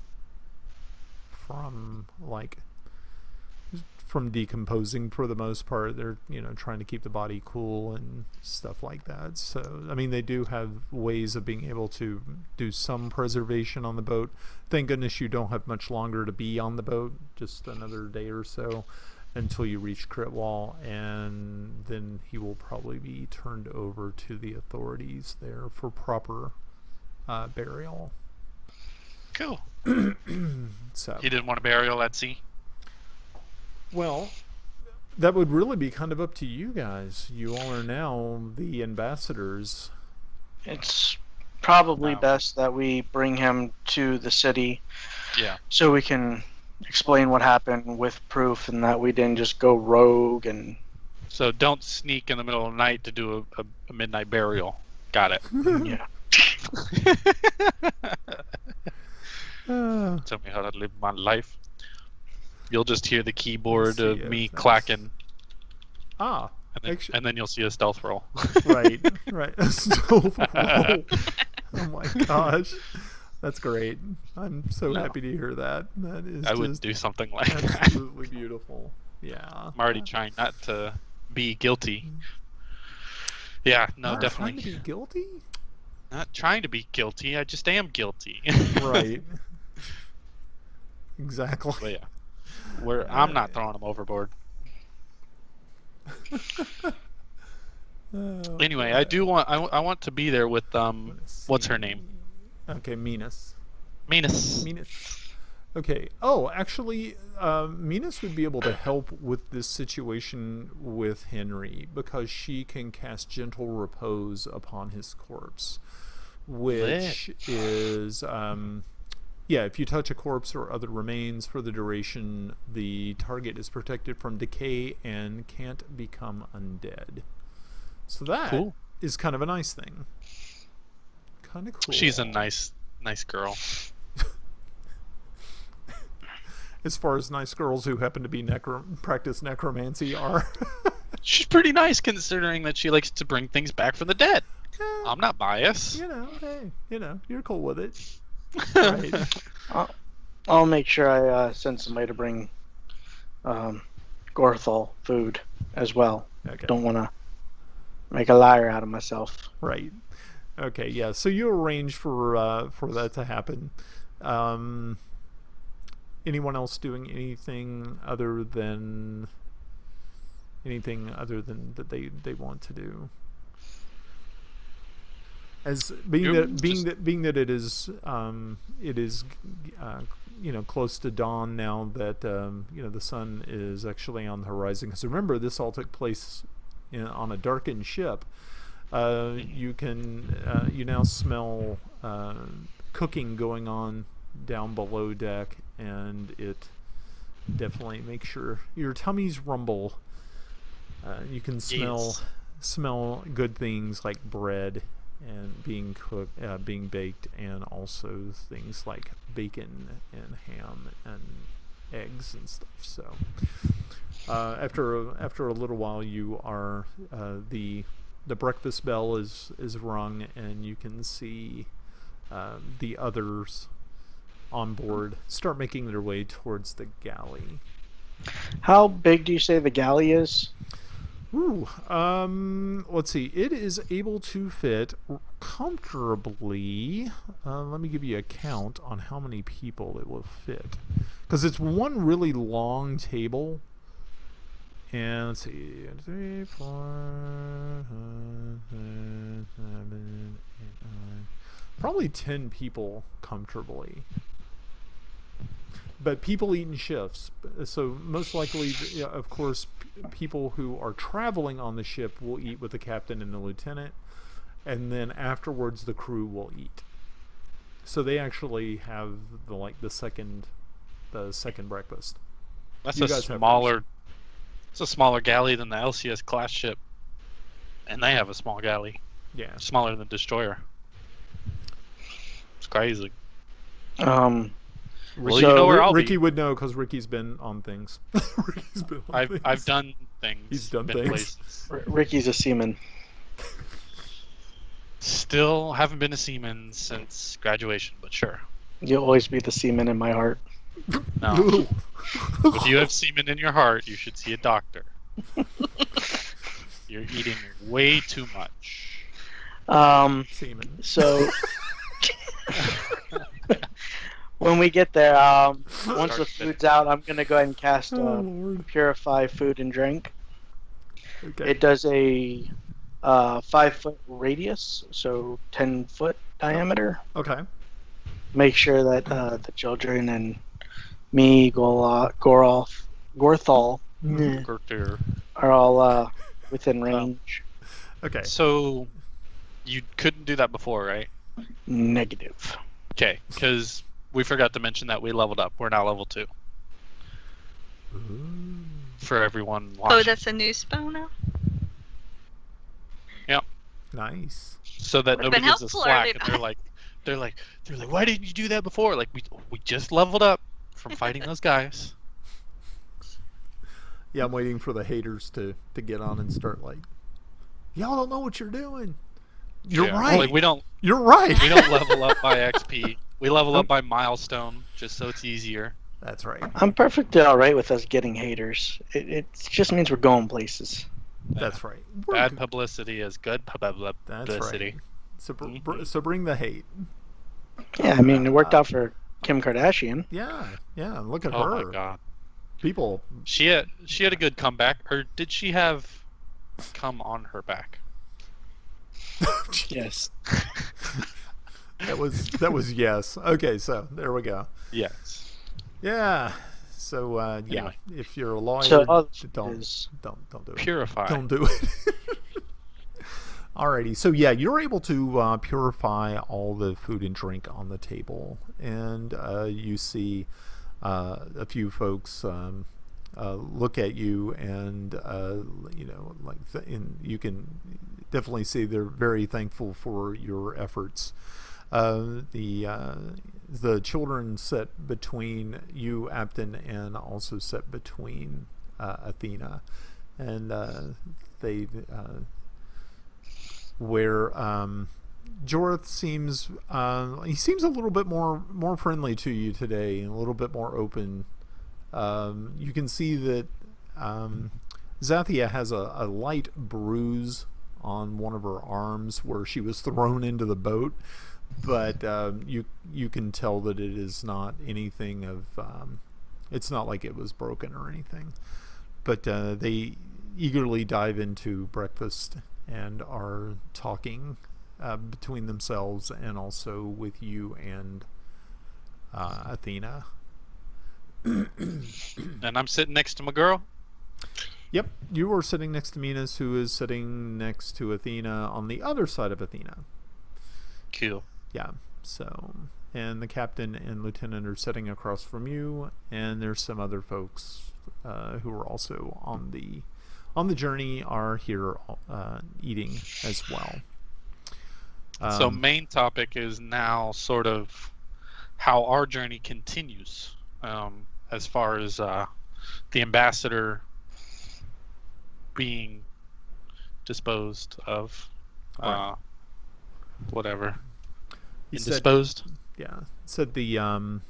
decomposing for the most part. They're trying to keep the body cool and stuff like that. So I mean, they do have ways of being able to do some preservation on the boat. Thank goodness you don't have much longer to be on the boat, just another day or so until you reach Critwall, and then he will probably be turned over to the authorities there for proper burial. Cool. So He didn't want a burial at sea? well, that would really be kind of up to you guys. You all are now the ambassadors. It's probably Wow. best that we bring him to the city Yeah. so we can explain what happened with proof, and that we didn't just go rogue and So don't sneak in the middle of the night to do a midnight burial. Got it. yeah. Tell me how to live my life. You'll just hear the keyboard of if me that's- clacking, Ah, and then you'll see a stealth roll. right. So, oh my gosh, that's great. I'm so happy to hear that. That is I would just do something like that. absolutely beautiful. Yeah, I'm already trying not to be guilty. Yeah, no, Not definitely. trying to be guilty. Not trying to be guilty. I just am guilty. Right. Exactly. But yeah, I'm not throwing him overboard. Oh, Anyway, God. I do want. I want to be there with what's her name? Okay, Minas. Minas. Okay. Oh, actually, Minas would be able to help with this situation with Henry because she can cast gentle repose upon his corpse, which is, yeah, if you touch a corpse or other remains for the duration, the target is protected from decay and can't become undead. So that is kind of a nice thing. Kind of cool. She's a nice girl. As far as nice girls who happen to be practice necromancy are. She's pretty nice considering that she likes to bring things back from the dead. I'm not biased. Hey, you're cool with it. Right. I'll make sure I send somebody to bring Gorthal food as well. Okay. Don't want to make a liar out of myself. Right. Okay, yeah. So you arrange for that to happen. Anyone else doing anything other than that they want to do? As being that it is close to dawn now that the sun is actually on the horizon. Because remember, this all took place on a darkened ship. You now smell cooking going on down below deck, and it definitely makes your tummies rumble. You can smell good things like bread and being cooked, being baked, and also things like bacon and ham and eggs and stuff. So after a little while, you are the breakfast bell is rung, and you can see the others on board start making their way towards the galley. How big do you say the galley is? Ooh, let's see. It is able to fit comfortably. Let me give you a count on how many people it will fit, because it's one really long table. And let's see, 3, 4, 7, 8, 9. Probably 10 people comfortably. But people eat in shifts, so most likely, of course, people who are traveling on the ship will eat with the captain and the lieutenant, and then afterwards the crew will eat. So they actually have the second breakfast. That's a smaller. It's a smaller galley than the LCS class ship, and they have a small galley. Yeah, smaller than the destroyer. It's crazy. Well, you know where Ricky would know, because Ricky's been on things. I've done things. He's done things. Ricky's a seaman. Still haven't been a seaman since graduation, but sure. You'll always be the seaman in my heart. No. If you have semen in your heart, you should see a doctor. You're eating way too much. Semen. So when we get there, once the food's out, I'm gonna go ahead and cast Purify Food and Drink. Okay. It does a 5-foot radius, so 10-foot diameter. Okay. Make sure that the children and me, Gorthal, are all within range. Okay. So you couldn't do that before, right? Negative. Okay, because we forgot to mention that we leveled up. We're now level 2. Ooh. For everyone watching. Oh, that's a new spell now? Yep. Nice. So that nobody gives us slack, and they're like, why didn't you do that before? Like, we just leveled up from fighting those guys. Yeah, I'm waiting for the haters to get on and start y'all don't know what you're doing. You're right. You're right. We don't level up by XP. We level up by milestone, just so it's easier. That's right. I'm perfectly alright with us getting haters. It just means we're going places. That's right. Bad publicity is good publicity. That's right. So, so bring the hate. Yeah, I mean, it worked out for Kim Kardashian. Yeah. Look at her. Oh my God. People. She had a good comeback, or did she have come on her back? Yes. That was yes. Okay, so there we go. Yes. Yeah. So anyway. if you're a lawyer, don't do it. Purify. Don't do it. Alrighty. So yeah, you're able to purify all the food and drink on the table, and you see a few folks look at you, and you can definitely see they're very thankful for your efforts. The children sit between you, Apton, and also sit between Athena, and they where Jorth seems he seems a little bit more friendly to you today, and a little bit more open. You can see that Zathia has a light bruise on one of her arms where she was thrown into the boat, but you can tell that it is not anything of it's not like it was broken or anything. But they eagerly dive into breakfast and are talking between themselves and also with you and Athena. And I'm sitting next to my girl. Yep, you are sitting next to Minas, who is sitting next to Athena on the other side of Athena. Cool. Yeah, so, and the captain and lieutenant are sitting across from you, and there's some other folks who are also on the journey are here eating as well. So main topic is now sort of how our journey continues, as far as the ambassador being disposed of, Right. Whatever. He Indisposed. Said the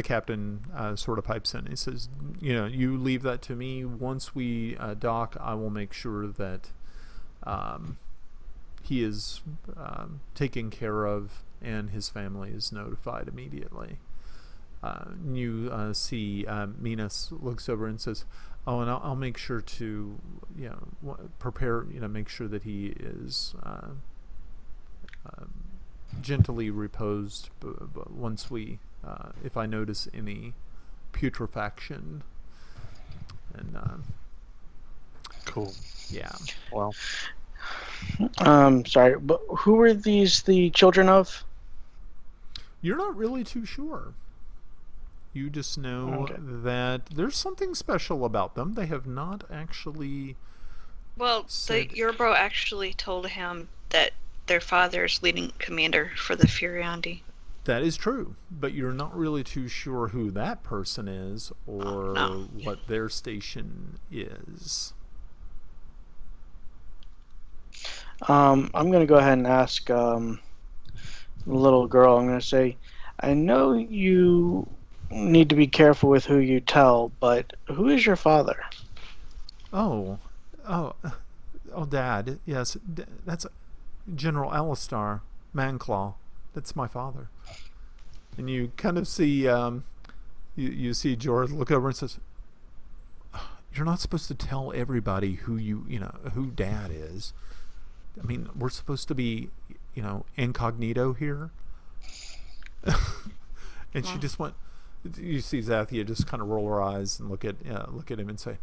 captain sort of pipes in. He says, you leave that to me. Once we dock, I will make sure that he is taken care of and his family is notified immediately. You see Minas looks over and says, oh, and I'll make sure to prepare, make sure that he is gently reposed but once we if I notice any putrefaction. And cool. Yeah. Well, Sorry, but who are these the children of? You're not really too sure. You just know that there's something special about them. They have not actually. Well, your bro actually told him that their father's leading commander for the Furiandi. That is true, but you're not really too sure who that person is or what their station is. I'm going to go ahead and ask the little girl. I'm going to say, I know you need to be careful with who you tell, but who is your father? Oh, Dad. Yes, that's General Alistar Manclaw. That's my father. And you kind of see, you see George look over and says, "You're not supposed to tell everybody who who Dad is. I mean, we're supposed to be, incognito here." And she just went. You see Zathia just kind of roll her eyes and look at him and say,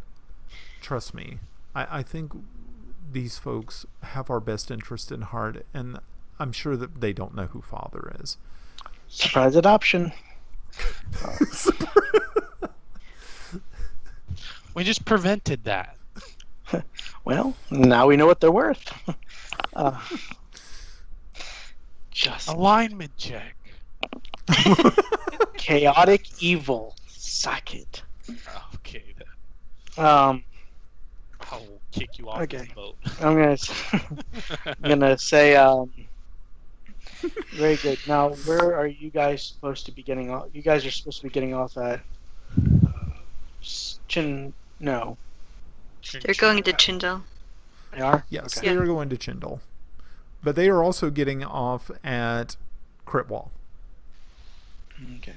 "Trust me, I think these folks have our best interest in heart, and I'm sure that they don't know who Father is." Surprise adoption. We just prevented that. Well, now we know what they're worth. Just alignment check. Chaotic evil. Suck it. Okay. I'll kick you off the boat. I'm gonna say very good. Now, where are you guys supposed to be getting off? You guys are supposed to be getting off at No. They're going to Chindel. They are? Yes, Okay. they are going to Chindel. But they are also getting off at Critwall. Okay.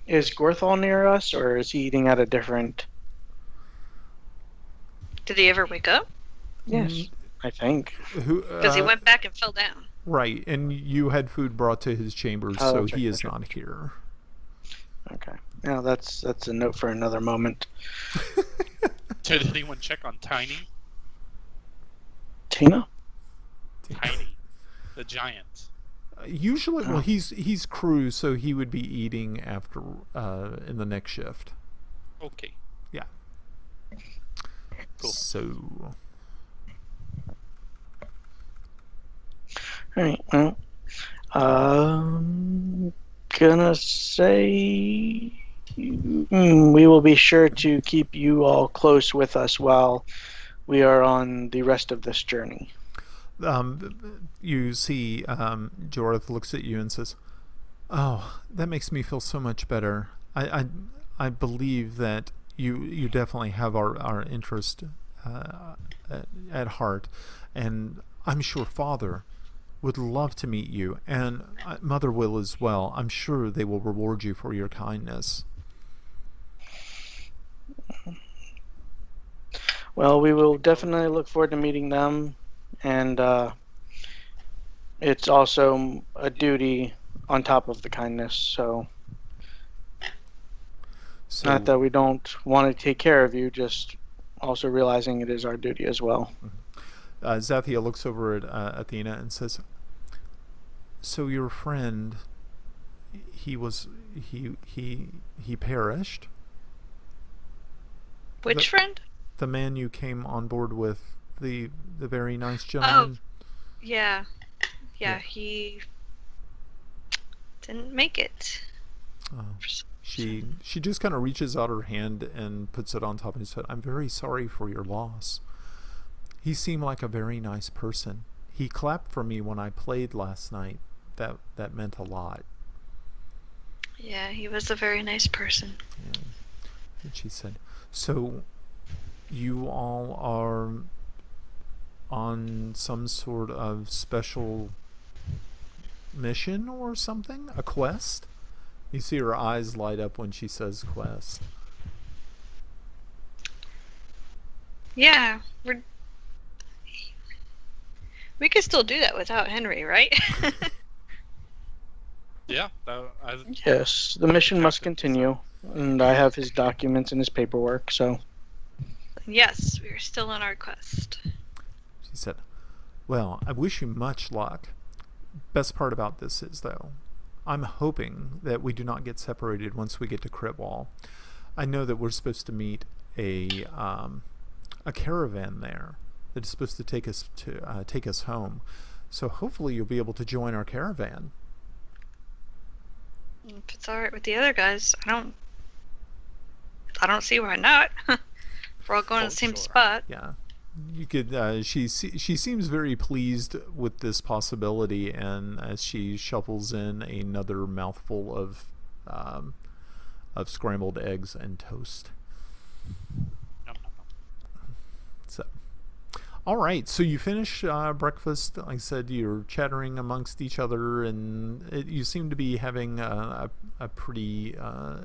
Is Gorthal near us, or is he eating at a different... Did he ever wake up? Yes, I think. Because he went back and fell down. Right, and you had food brought to his chambers, so he is not here. Okay. Now that's a note for another moment. Did anyone check on Tiny? Tina? Tiny, the giant. Usually, well, he's crew, so he would be eating after in the next shift. Okay. Yeah. Cool. So. All right. Well, gonna say we will be sure to keep you all close with us while we are on the rest of this journey. You see, Jorth looks at you and says, "Oh, that makes me feel so much better. I believe that you definitely have our interest at heart, and I'm sure Father would love to meet you, and Mother will as well. I'm sure they will reward you for your kindness. Well, we will definitely look forward to meeting them, and it's also a duty on top of the kindness, so not that we don't want to take care of you, just also realizing it is our duty as well. Zathia looks over at Athena and says, "So your friend, he perished? Which friend? The man you came on board with, the very nice gentleman." Oh, yeah, he didn't make it. She just kind of reaches out her hand and puts it on top of his head. "I'm very sorry for your loss. He seemed like a very nice person. He clapped for me when I played last night. That meant a lot." Yeah, he was a very nice person. Yeah. And she said, "So you all are on some sort of special mission or something? A quest?" You see her eyes light up when she says quest. Yeah, we could still do that without Henry, right? Yeah. Yes, the mission must continue, and I have his documents and his paperwork, so... Yes, we are still on our quest. She said, "Well, I wish you much luck. Best part about this is, though, I'm hoping that we do not get separated once we get to Critwall. I know that we're supposed to meet a caravan there that is supposed to take us home. So hopefully you'll be able to join our caravan." If it's all right with the other guys, I don't see why not. We're all going to the same spot. Yeah. You could. She seems very pleased with this possibility, and as she shuffles in another mouthful of scrambled eggs and toast. So, all right. So you finish breakfast. Like I said, you're chattering amongst each other, and you seem to be having a pretty.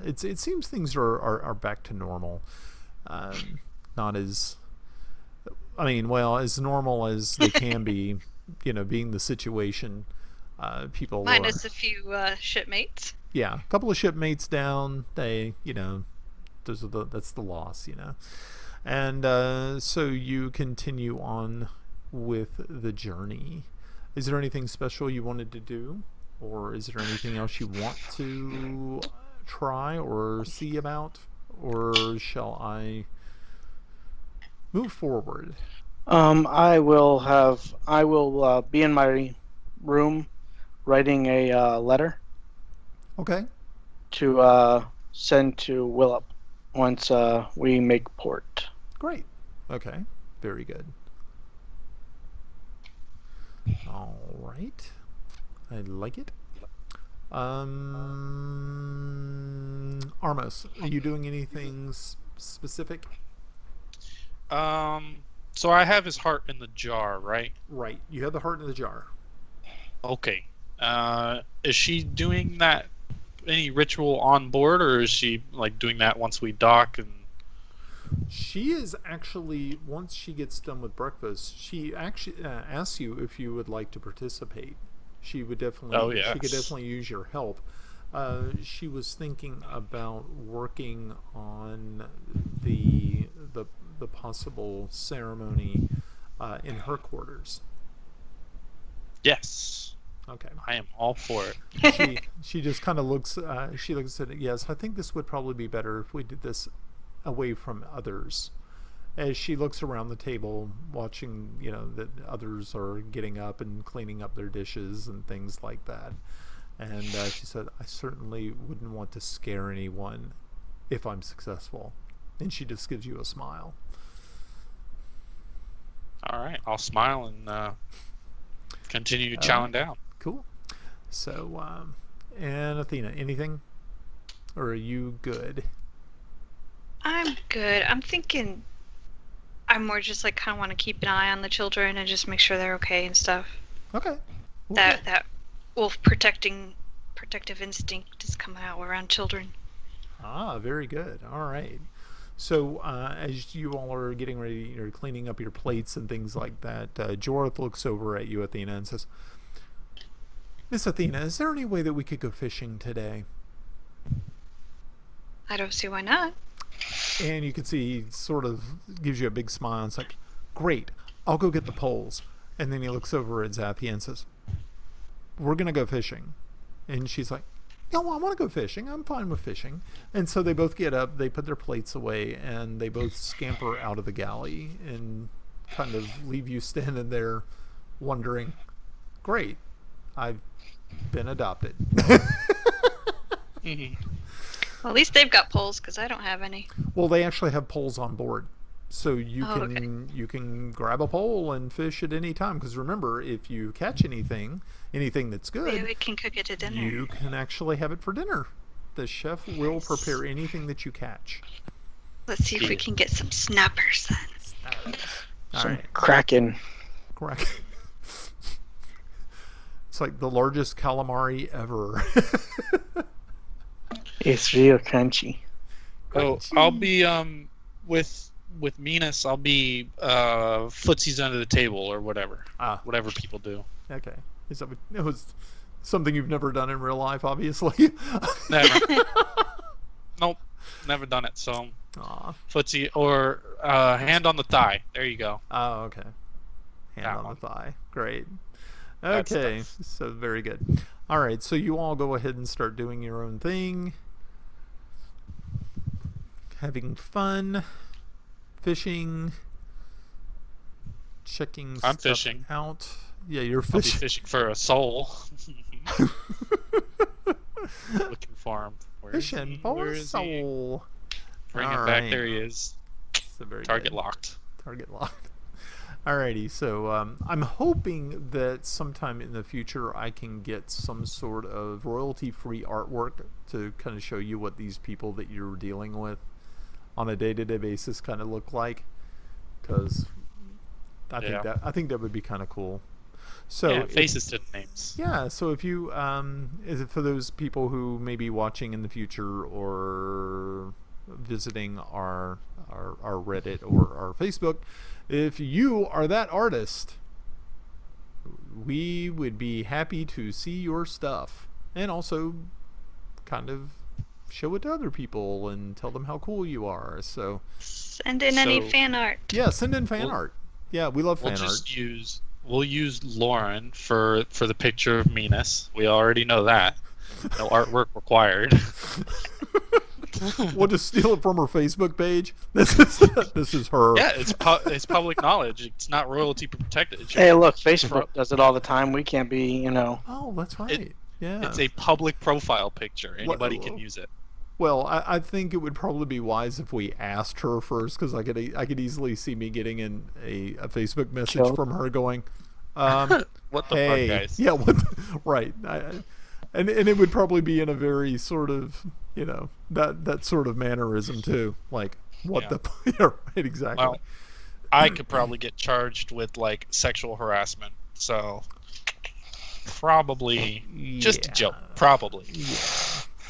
It seems things are back to normal. Not as. I mean, well, as normal as they can be, being the situation. People minus a few shipmates. Yeah, a couple of shipmates down. They, that's the loss, And so you continue on with the journey. Is there anything special you wanted to do, or is there anything else you want to try or see about, or shall I move forward? I will be in my room writing a letter. Okay. To send to Willop once we make port. Great. Okay. Very good. All right. I like it. Armos, are you doing anything specific? So I have his heart in the jar, right? Right. You have the heart in the jar. Okay. Is she doing that, any ritual on board, or is she like doing that once we dock? And she is actually, once she gets done with breakfast, she actually asks you if you would like to participate. She would definitely. Oh, yes. She could definitely use your help. She was thinking about working on the possible ceremony in her quarters. Yes. Okay. I am all for it. She just kind of looks. She looks at it. Yes, I think this would probably be better if we did this away from others. As she looks around the table, watching, that others are getting up and cleaning up their dishes and things like that. And she said, "I certainly wouldn't want to scare anyone if I'm successful." And she just gives you a smile. All right, I'll smile and continue chowing down. Cool. So, and Athena, anything? Or are you good? I'm good. I'm thinking I'm more just like kind of want to keep an eye on the children and just make sure they're okay and stuff. Okay. That wolf protective instinct is coming out around children. Ah, very good. All right. So as you all are getting ready, you're cleaning up your plates and things like that, Jorth looks over at you, Athena, and says, Miss Athena, is there any way that we could go fishing today? I don't see why not. And you can see he sort of gives you a big smile. It's like, great, I'll go get the poles. And then he looks over at Zathia and says, we're going to go fishing. And she's like, no, I want to go fishing. I'm fine with fishing. And so they both get up, they put their plates away, and they both scamper out of the galley and kind of leave you standing there wondering, great, I've been adopted. Well, at least they've got poles because I don't have any. Well, they actually have poles on board. So you okay. can grab a pole and fish at any time. Because remember, if you catch anything that's good, maybe we can cook it at dinner. You can actually have it for dinner. The chef will prepare anything that you catch. Let's see if we can get some snappers then. All right. Kraken. Kraken. It's like the largest calamari ever. It's real crunchy. Oh, I'll be with Minas. I'll be footsies under the table or whatever. Whatever people do. Okay. Is that it was something you've never done in real life, obviously? Never. Nope. Never done it. So footsie or hand on the thigh. There you go. Oh, okay. Hand that on one. the thigh. Great. Okay. So very good. All right. So you all go ahead and start doing your own thing. Having fun. Fishing. Checking I'm stuff fishing. out. Yeah, you're I'll be fishing. fishing for a soul. Looking for him. Fishing for a soul. Bring him back. There he is. So very Target good. locked. Target locked. Alrighty, so I'm hoping that sometime in the future I can get some sort of royalty-free artwork to kind of show you what these people that you're dealing with on a day-to-day basis kind of look like, because I think that would be kind of cool. So faces to names. Yeah, so if you is it for those people who may be watching in the future or visiting our Reddit or our Facebook, if you are that artist, we would be happy to see your stuff and also kind of show it to other people and tell them how cool you are. So send in any fan art. Yeah, send in fan art. Yeah, we love fan art. We'll use Lauren for the picture of Minas. We already know that. No artwork required. We'll just steal it from her Facebook page. This is her. Yeah, it's public knowledge. It's not royalty protected. Hey, look, Facebook does it all the time. We can't be, Oh, that's right. Yeah. It's a public profile picture. Anybody can use it. Well, I think it would probably be wise if we asked her first, because I could easily see me getting in a Facebook message from her going, "What the hey, fuck, guys?" Yeah, right. And it would probably be in a very sort of that sort of mannerism too, like what the yeah, right, exactly. Well, I could probably get charged with like sexual harassment, so probably just a joke, probably.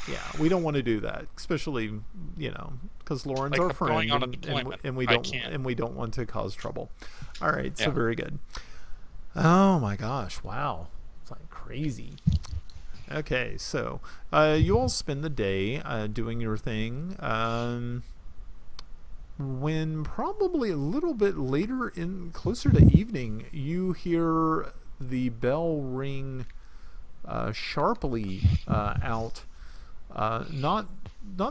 Yeah, we don't want to do that, especially because Lauren's our friend, going on a deployment, and we don't want to cause trouble. All right, so Yeah. very good. Oh my gosh! Wow, it's like crazy. Okay, so you all spend the day doing your thing. When probably a little bit later, closer to evening, you hear the bell ring sharply out. Not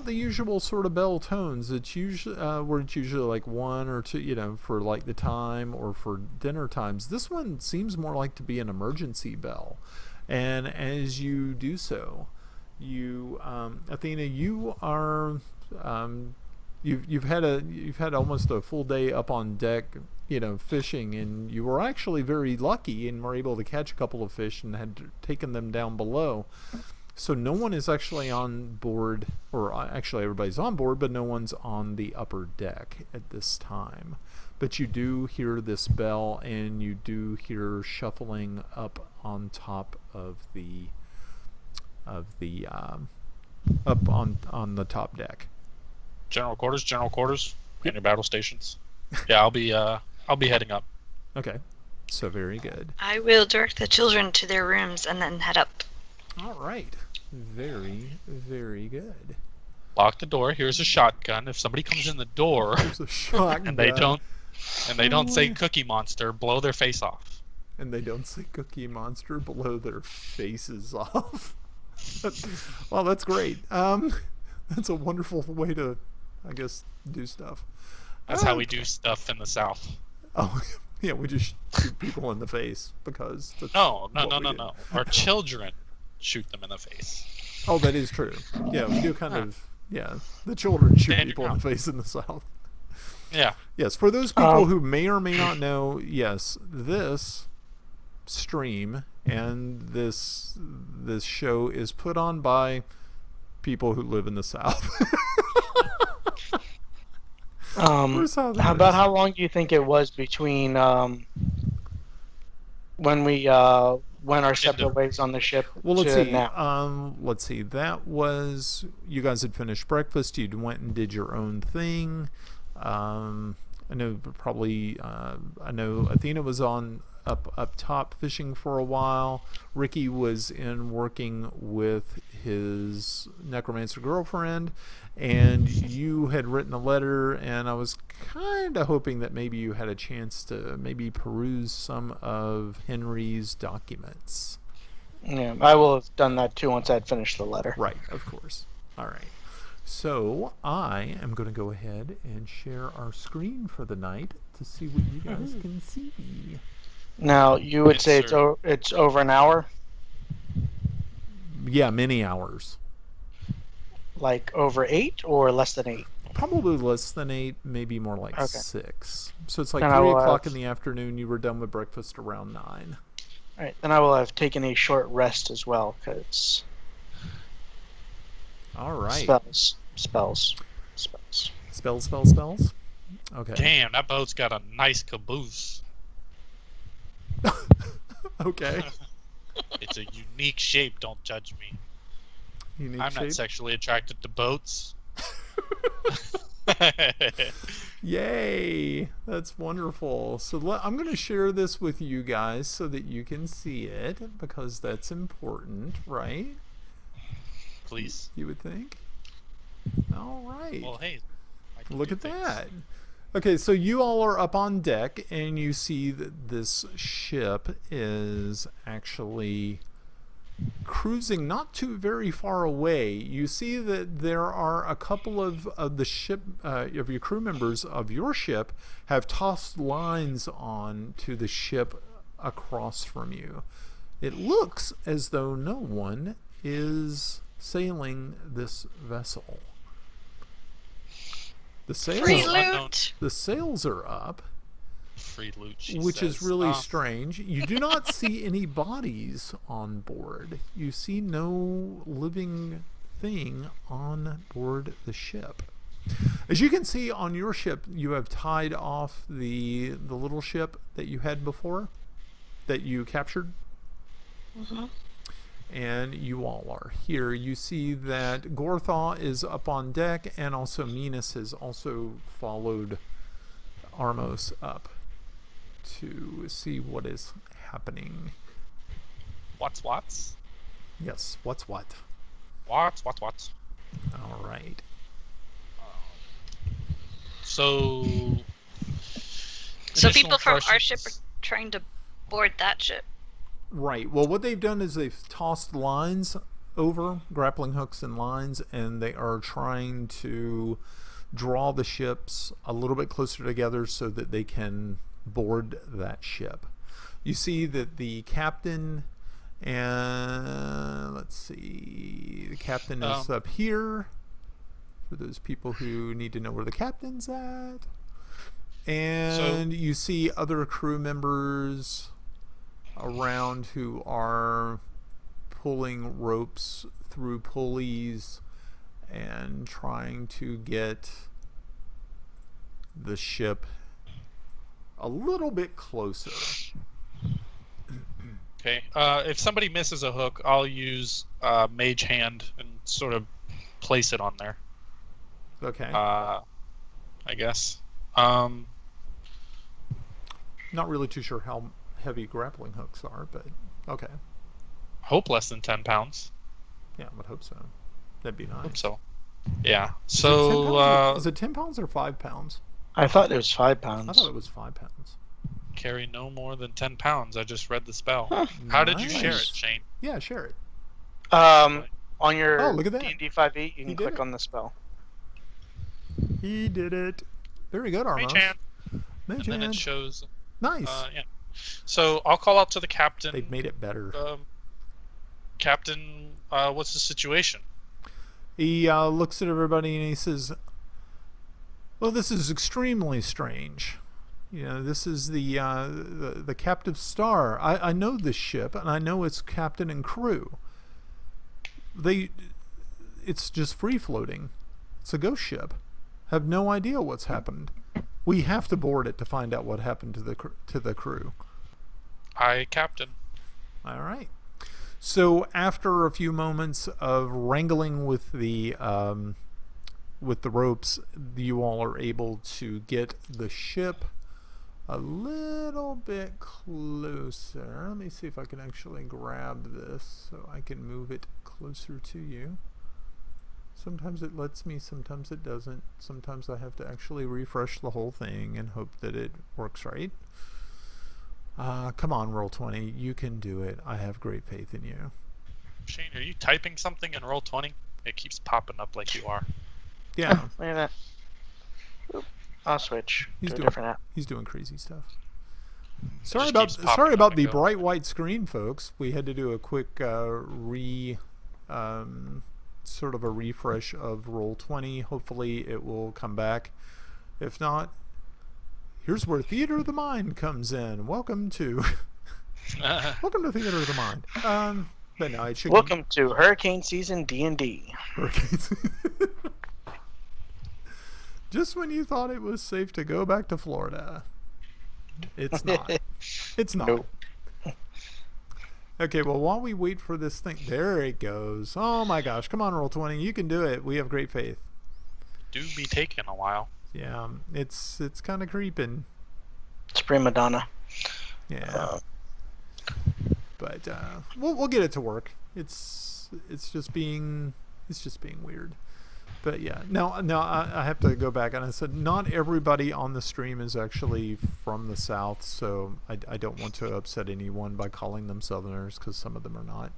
the usual sort of bell tones. It's usually where it's usually like one or two, for like the time or for dinner times. This one seems more like to be an emergency bell. And as you do so, you Athena, you are you've had almost a full day up on deck, fishing, and you were actually very lucky and were able to catch a couple of fish and had taken them down below. So no one is actually on board, or actually everybody's on board, but no one's on the upper deck at this time. But you do hear this bell, and you do hear shuffling up on top of the up on the top deck. General quarters, and your battle stations. Yeah, I'll be heading up. Okay, so very good. I will direct the children to their rooms and then head up. All right, very, very good. Lock the door. Here's a shotgun. If somebody comes in the door There's a shotgun. and they don't say Cookie Monster, blow their face off. And they don't say Cookie Monster, blow their faces off. Well, that's great. That's a wonderful way to, I guess, do stuff. That's how we do stuff in the South. Oh, yeah, we just shoot people in the face because that's No. what we do. Our children shoot them in the face. Oh, that is true. Yeah, we do kind of. Yeah, the children shoot Stand your people in the ground. face in the South. Yeah. Yes, for those people who may or may not know, yes, this stream and this show is put on by people who live in the South. We're Southerners. How about how long do you think it was between when we went our separate ways on the ship Well, let's to see. now? Let's see. That was, you guys had finished breakfast. You went and did your own thing. I know probably. I know Athena was on up top fishing for a while. Ricky was in working with his necromancer girlfriend, and you had written a letter. And I was kind of hoping that maybe you had a chance to maybe peruse some of Henry's documents. Yeah, I will have done that too once I'd finished the letter. Right, of course. All right. So I am going to go ahead and share our screen for the night to see what you guys can see. Now, you would Yes, say sir. it's over an hour? Yeah, many hours. Like over 8 or less than 8? Probably less than 8, maybe more like Okay. 6. So it's like Then 3 I will o'clock have- in the afternoon. You were done with breakfast around 9. All right, then I will have taken a short rest as well, because All right. spells. Spells. Okay. Damn, that boat's got a nice caboose. Okay. It's a unique shape. Don't judge me. Unique I'm shape. not sexually attracted to boats. Yay! That's wonderful. So I'm going to share this with you guys so that you can see it, because that's important, right? Please. You would think. All right. Well, hey. I can Look do at things. that. Okay, so you all are up on deck, and you see that this ship is actually cruising not too very far away. You see that there are a couple of the ship of your crew members of your ship have tossed lines on to the ship across from you. It looks as though no one is sailing this vessel. The Free sails, loot! the sails are up, Free loot, she which is says. really strange. You do not see any bodies on board. You see no living thing on board the ship. As you can see on your ship, you have tied off the little ship that you had before, that you captured. Mm-hmm. And you all are here. You see that Gorthaw is up on deck, and also Minas has also followed Armos up to see what is happening. What's? Yes, what's what? What? All right. So So initial people from our ship impressions- are trying to board that ship. Right. Well, what they've done is they've tossed lines over, grappling hooks and lines, and they are trying to draw the ships a little bit closer together so that they can board that ship. You see that the captain, and let's see, the captain is up here for those people who need to know where the captain's at. And you see other crew members around who are pulling ropes through pulleys and trying to get the ship a little bit closer. Okay. If somebody misses a hook, I'll use Mage Hand and sort of place it on there. Okay. I guess. Not really too sure how heavy grappling hooks are, but okay. Hope less than 10 pounds. Yeah, I would hope so. That'd be nice. Hope so. Yeah. So is it 10 pounds or 5 pounds? I thought it was 5 pounds. I thought it was 5 pounds. carry no more than 10 pounds. I just read the spell. Huh. How did you Nice. share it, Shane? Yeah, share it. On your look at that. D&D 5e, you He can did click it. on the spell. He did it. Very good, Armos. Mage hand. Mage And then hand. it shows. Nice. Yeah. So I'll call out to the captain. They've made it better. Captain, what's the situation? He looks at everybody and he says, "Well, this is extremely strange. You know, this is the captive star. I know this ship, and I know its captain and crew. It's just free floating. It's a ghost ship. Have no idea what's happened. We have to board it to find out what happened to the crew." Aye, Captain. All right. So after a few moments of wrangling with the ropes, you all are able to get the ship a little bit closer. Let me see if I can actually grab this so I can move it closer to you. Sometimes it lets me, sometimes it doesn't. Sometimes I have to actually refresh the whole thing and hope that it works right. Come on, Roll20. You can do it. I have great faith in you. Shane, are you typing something in Roll20? It keeps popping up like you are. Yeah. Look at that. Oop. I'll switch He's to a doing- different app. He's doing crazy stuff. Just Sorry keeps popping up about and the going. bright white screen, folks. We had to do a quick sort of a refresh of Roll20. Hopefully it will come back. If not, here's where Theater of the Mind comes in. Welcome to Theater of the Mind. But no, it should. Welcome to Hurricane Season D&D. Hurricanes. Just when you thought it was safe to go back to Florida, it's not. It's not. Nope. Okay, well, while we wait for this thing, there it goes. Oh my gosh, come on, Roll20, you can do it. We have great faith. Do be taking a while. Yeah, it's kind of creeping. It's prima donna. Yeah, but we'll get it to work. It's just being weird. But yeah, now I have to go back, and I said not everybody on the stream is actually from the South, so I don't want to upset anyone by calling them Southerners, because some of them are not.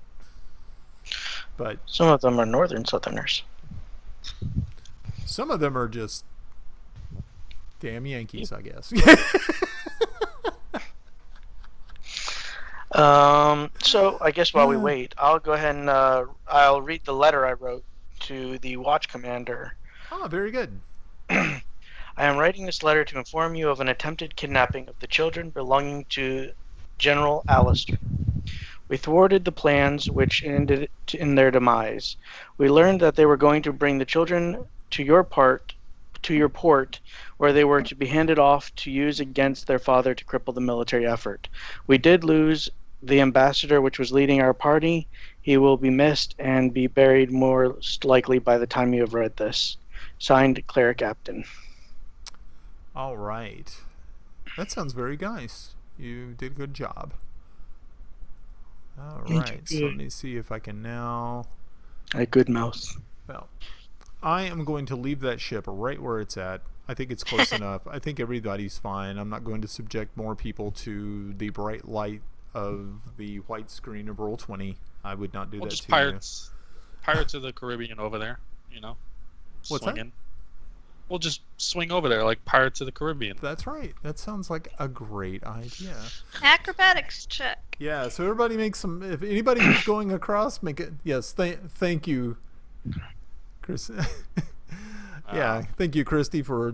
But Some of them are northern southerners. some of them are just damn Yankees, I guess. So I guess while we wait, I'll go ahead and I'll read the letter I wrote to the watch commander. Oh, very good. I am writing this letter to inform you of an attempted kidnapping of the children belonging to General Alistair. We thwarted the plans which ended in their demise. We learned that they were going to bring the children to your port, where they were to be handed off to use against their father to cripple the military effort. We did lose the ambassador which was leading our party. He will be missed and be buried most likely by the time you have read this. Signed, Cleric Apton. All right. That sounds very nice. You did a good job. All right. So let me see if I can now... A good mouse. Well, I am going to leave that ship right where it's at. I think it's close enough. I think everybody's fine. I'm not going to subject more people to the bright light of the white screen of Roll20. I would not do that Just to Pirates of the Caribbean over there, you know. What's that? Swinging. We'll just swing over there like Pirates of the Caribbean. you. That's right. That sounds like a great idea. Acrobatics check. Yeah, so everybody make some... If anybody who's going across, make it... Yes, thank you, Chris. Yeah, thank you, Christy, for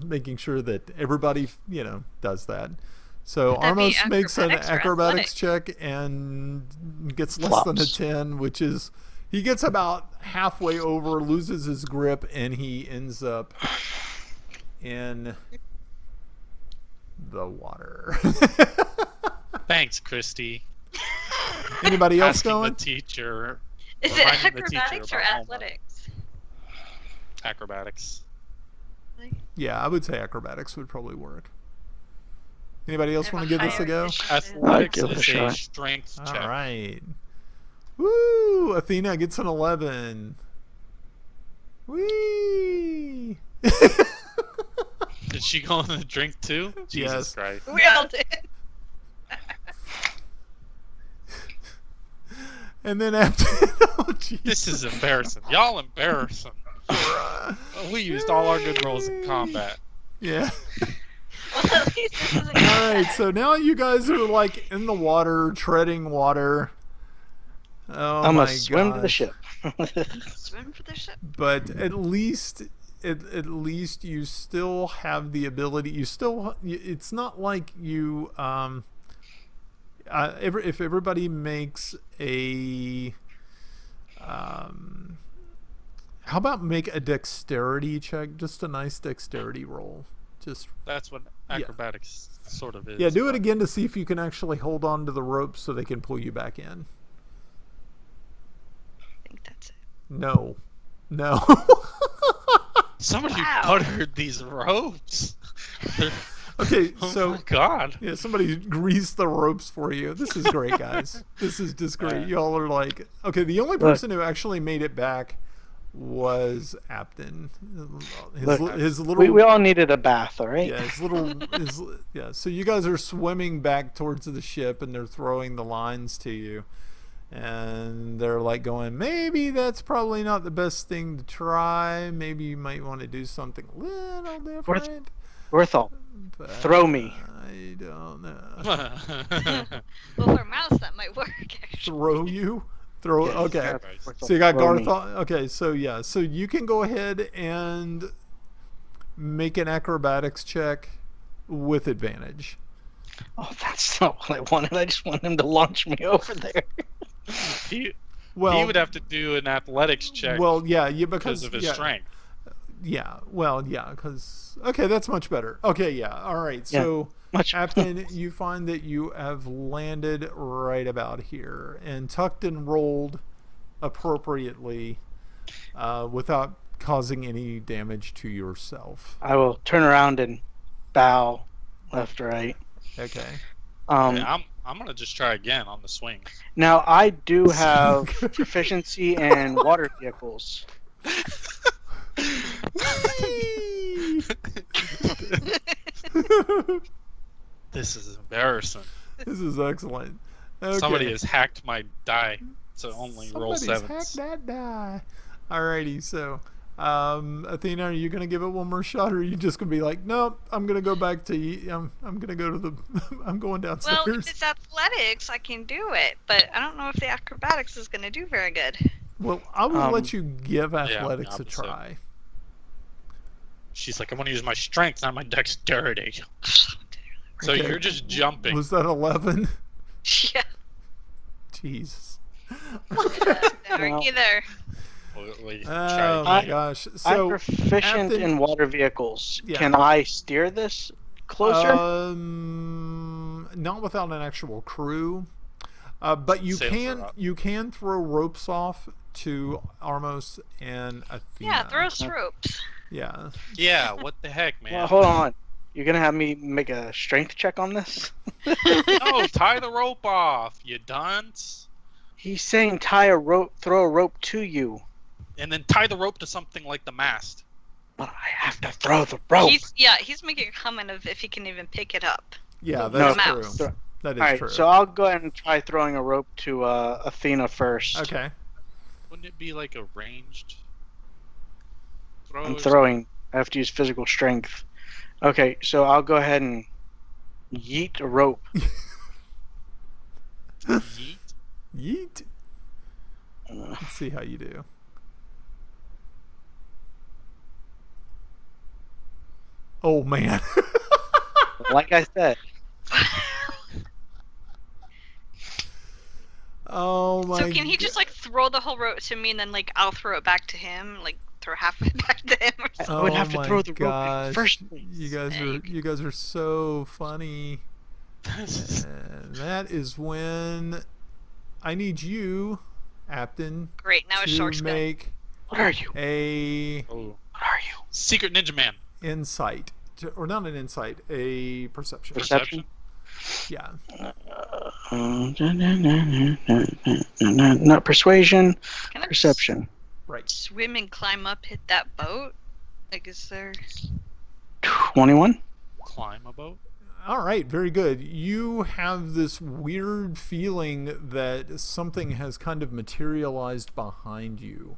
making sure that everybody, does that. So That'd be Armos makes an acrobatics or acrobatics athletics. check and gets less than a Flops. 10, which is he gets about halfway over, loses his grip, and he ends up in the water. Thanks, Christy. Anybody else Asking going? the teacher. Is it reminding the teacher acrobatics or about homework. athletics? Acrobatics. Yeah, I would say acrobatics would probably work. Anybody else Have want a to give this a higher go? initiative. Athletics give it a is a shot. strength check. All right. Woo! Athena gets an 11. Whee! Did she go in the drink too? Jesus Yes. Christ. We all did. And then after, oh, jeez. This is embarrassing. Y'all embarrassing. We used all our good rolls in combat. Yeah. Well, at least this isn't All right, so now you guys are like in the water, treading water. Oh I'm my gonna swim to the gosh. ship. swim for the ship. But at least you still have the ability. It's not like you if everybody makes a how about make a dexterity check, just a nice dexterity roll. Just That's what acrobatics sort of is. yeah, do it again to see if you can actually hold on to the rope so they can pull you back in. I think that's it. No. Somebody Wow. buttered these ropes. Okay, Oh so my God. yeah, somebody greased the ropes for you. This is great, guys. This is just great. Y'all are like, okay, the only person who actually made it back was Apton. His little we all needed a bath, all right? yeah, yeah. So you guys are swimming back towards the ship, and they're throwing the lines to you, and they're like going, maybe that's probably not the best thing to try. Maybe you might want to do something a little different. Worthall, But throw me. I don't know. Well, for mouse, that might work, actually. Throw you? Throw. Yes, Okay. Worthall, So you got throw me. Garth. Okay, so yeah, so you can go ahead and make an acrobatics check with advantage. Oh, that's not what I wanted. I just want him to launch me over there. he Well, would have to do an athletics check well, yeah, because of his strength. Yeah, well, yeah, because okay, that's much better. Okay, yeah, all right. So, Much. Apton, you find that you have landed right about here and tucked and rolled appropriately, without causing any damage to yourself. I will turn around and bow left to right. Okay. Yeah, I'm gonna just try again on the swing. Now I do have proficiency in water vehicles. This is embarrassing. This is excellent. Okay. Somebody has hacked my die to only roll Somebody's sevens. hacked that die. Alrighty, so Athena, are you gonna give it one more shot, or are you just gonna be like, nope, I'm gonna go back to I'm gonna go to the I'm going downstairs. Well, if it's athletics, I can do it, but I don't know if the acrobatics is going to do very good. Well, I will let you give I'm the athletics a opposite. try. She's like, I'm gonna use my strength, not my dexterity. So Okay. you're just jumping. Was that 11? Yeah. Jesus. There, either. Try Oh again. my gosh. So I'm proficient Apton- in water vehicles. Yeah. Can I steer this closer? Not without an actual crew. But you Sails can are up. throw ropes off to Armos and Athena. Yeah, throw us ropes. Yeah. Yeah, what the heck, man? Well, hold on. You're gonna have me make a strength check on this? No, tie the rope off, you dunce. He's saying tie a rope, throw a rope to you. And then tie the rope to something like the mast. But I have to throw the rope. He's making a comment of if he can even pick it up. Yeah, No, that's mouse. true. That is All right, true. so I'll go ahead and try throwing a rope to Athena first. Okay. Wouldn't it be like a ranged throw? I'm or throwing. I have to use physical strength. Okay, so I'll go ahead and yeet a rope. something? Yeet? Yeet. Let's see how you do. Oh man. Like I said, Oh my. So can he just like throw the whole rope to me and then like I'll throw it back to him, like throw half of it back to him or something? I would have to my throw the rope in gosh. the first place. You guys are so funny. And that is when I need you, Apton. Great, now it's Shark's to go. make What are you? Oh. What are you? Secret Ninja Man. insight, or not an insight, a perception. Perception? Yeah. Not persuasion. Can I Perception. Right. swim and climb up, hit that boat? Like, is there... 21. Climb a boat. All right, very good. You have this weird feeling that something has kind of materialized behind you.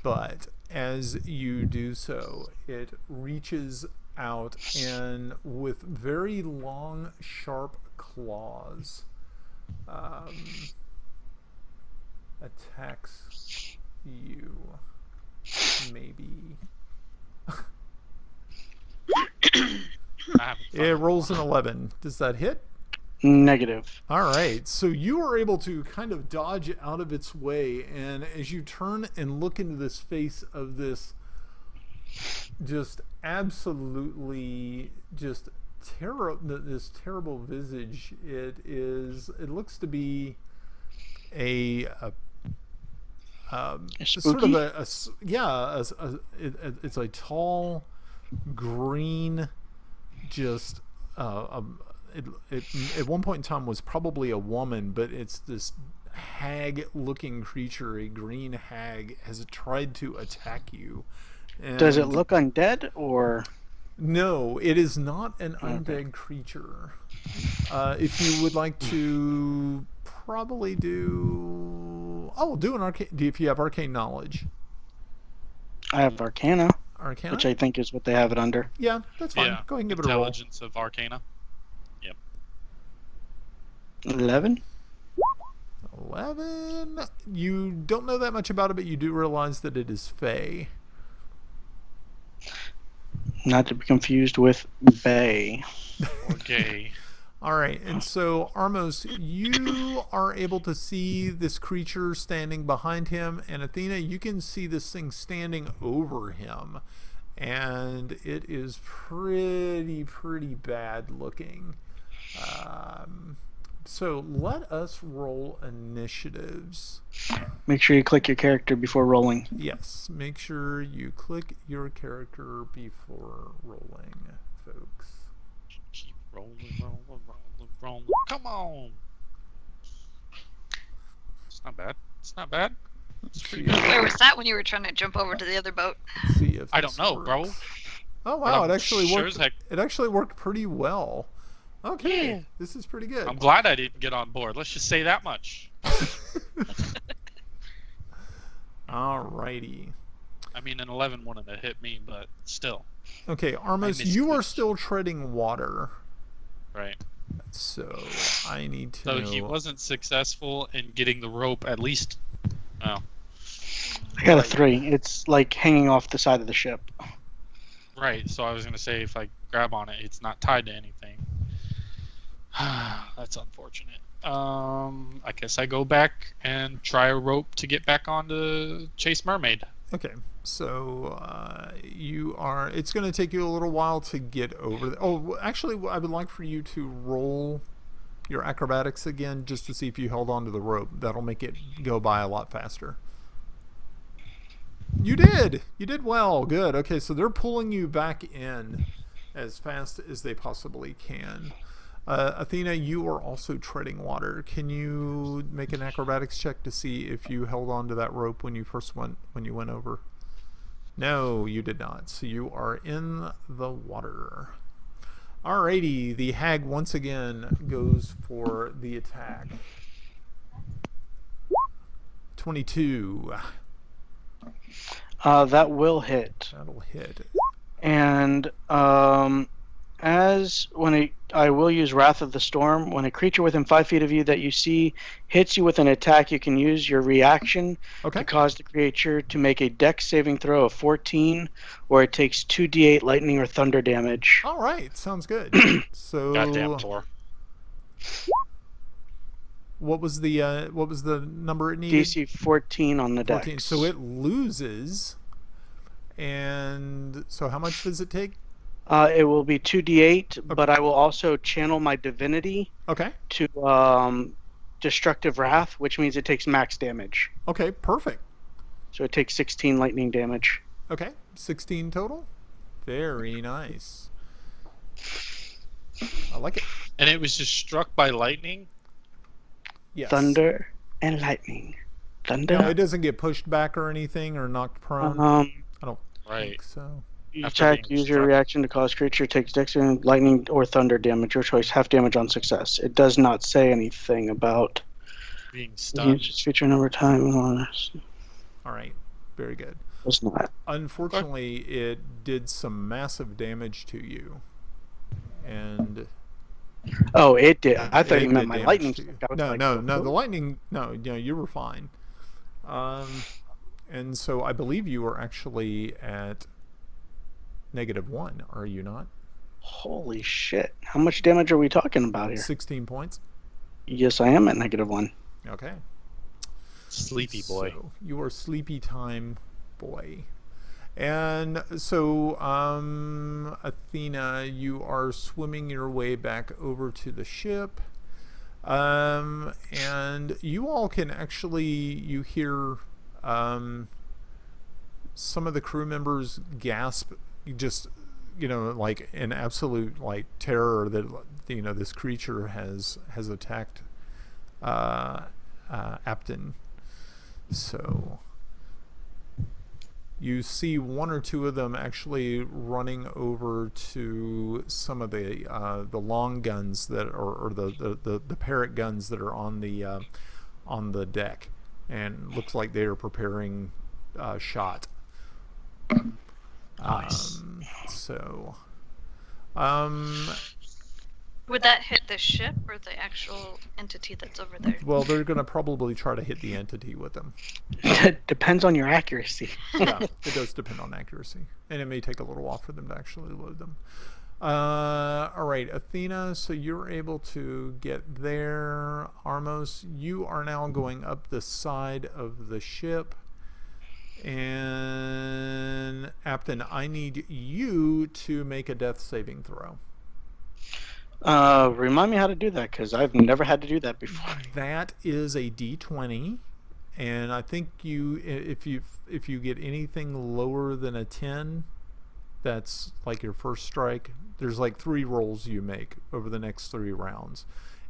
But as you do so, it reaches out and with very long, sharp claws attacks you. Maybe. It rolls an 11. Does that hit? Negative. All right. So you are able to kind of dodge out of its way, and as you turn and look into this face of this just absolutely just this terrible visage, it looks to be a sort of it's a tall green, just it at one point in time was probably a woman, but it's this hag-looking creature. A green hag has tried to attack you. And does it look undead, or? No, it is not an undead creature. If you would like to probably do an arcane, if you have arcane knowledge. I have Arcana, which I think is what they have it under. Yeah, that's fine. Yeah. Go ahead and give it a roll. Intelligence of Arcana. Yep. 11. 11. You don't know that much about it, but you do realize that it is fey. Not to be confused with Bay. Or gay. All right, and so Armos, you are able to see this creature standing behind him, and Athena, you can see this thing standing over him, and it is pretty bad looking. So let us roll initiatives. Make sure you click your character before rolling. Yes, make sure you click your character before rolling, folks. Keep rolling. Come on. It's not bad. It's not bad. It's pretty good. Where was that when you were trying to jump over to the other boat? See if I don't know, works. bro. Oh wow, I'm it actually sure worked. as heck- It actually worked pretty well. Okay, Yeah. this is pretty good. I'm glad I didn't get on board. Let's just say that much. Alrighty. I mean, an 11 wouldn't have hit me, but still. Okay, Armos, missed you are it. still treading water, Right. so I need to So know. he wasn't successful in getting the rope, at least. Well, I got a 3. It's like hanging off the side of the ship. right. So I was going to say if I grab on it, it's not tied to anything. That's unfortunate. I guess I go back and try a rope to get back on to Chase Mermaid. Okay, so you are. It's going to take you a little while to get over. Actually, I would like for you to roll your acrobatics again, just to see if you held on to the rope. That'll make it go by a lot faster. You did. You did well. Good. Okay, so they're pulling you back in as fast as they possibly can. Athena, you are also treading water. Can you make an acrobatics check to see if you held on to that rope when you went over? No, you did not. So you are in the water. Alrighty, the hag once again goes for the attack. 22. That will hit. That'll hit. And I will use Wrath of the Storm. When a creature within 5 feet of you that you see hits you with an attack, you can use your reaction to cause the creature to make a dex saving throw of 14, or it takes 2d8 lightning or thunder damage. All right, sounds good. So Goddamn Thor. What was the number it needed? DC 14 on the 14. dex. So it loses. And so how much does it take? It will be 2d8, but I will also channel my divinity to destructive wrath, which means it takes max damage. Okay, perfect. So it takes 16 lightning damage. Okay, 16 total. Very nice. I like it. And it was just struck by lightning? Yes. Thunder and lightning. Thunder. No, it doesn't get pushed back or anything or knocked prone. I don't think so. You attack, use your reaction to cause creature takes dexterity, lightning, or thunder damage. Your choice. Half damage on success. It does not say anything about being stunned. Use its feature number of time. All right. Very good. It's not. Unfortunately, it did some massive damage to you. And oh, it did. I thought you meant my lightning. No, the lightning. No, you were fine. And so I believe you were actually at -1, are you not? Holy shit! How much damage are we talking about here? 16 points. Yes, I am at -1. Okay. Sleepy boy. So you are sleepy time boy. And so, Athena, you are swimming your way back over to the ship. And you all can actually, you hear some of the crew members gasp, just, like in absolute like terror that, this creature has attacked Apton. So you see one or two of them actually running over to some of the long guns that or the parrot guns that are on the deck, and looks like they are preparing shot. Nice. Would that hit the ship or the actual entity that's over there? Well, they're going to probably try to hit the entity with them. It depends on your accuracy. Yeah, it does depend on accuracy. And it may take a little while for them to actually load them. All right, Athena, so you're able to get there. Armos, you are now going up the side of the ship. And Apton, I need you to make a death saving throw. Remind me how to do that, because I've never had to do that before. That is a D20, and I think if you get anything lower than a 10, that's like your first strike. There's like 3 rolls you make over the next 3 rounds.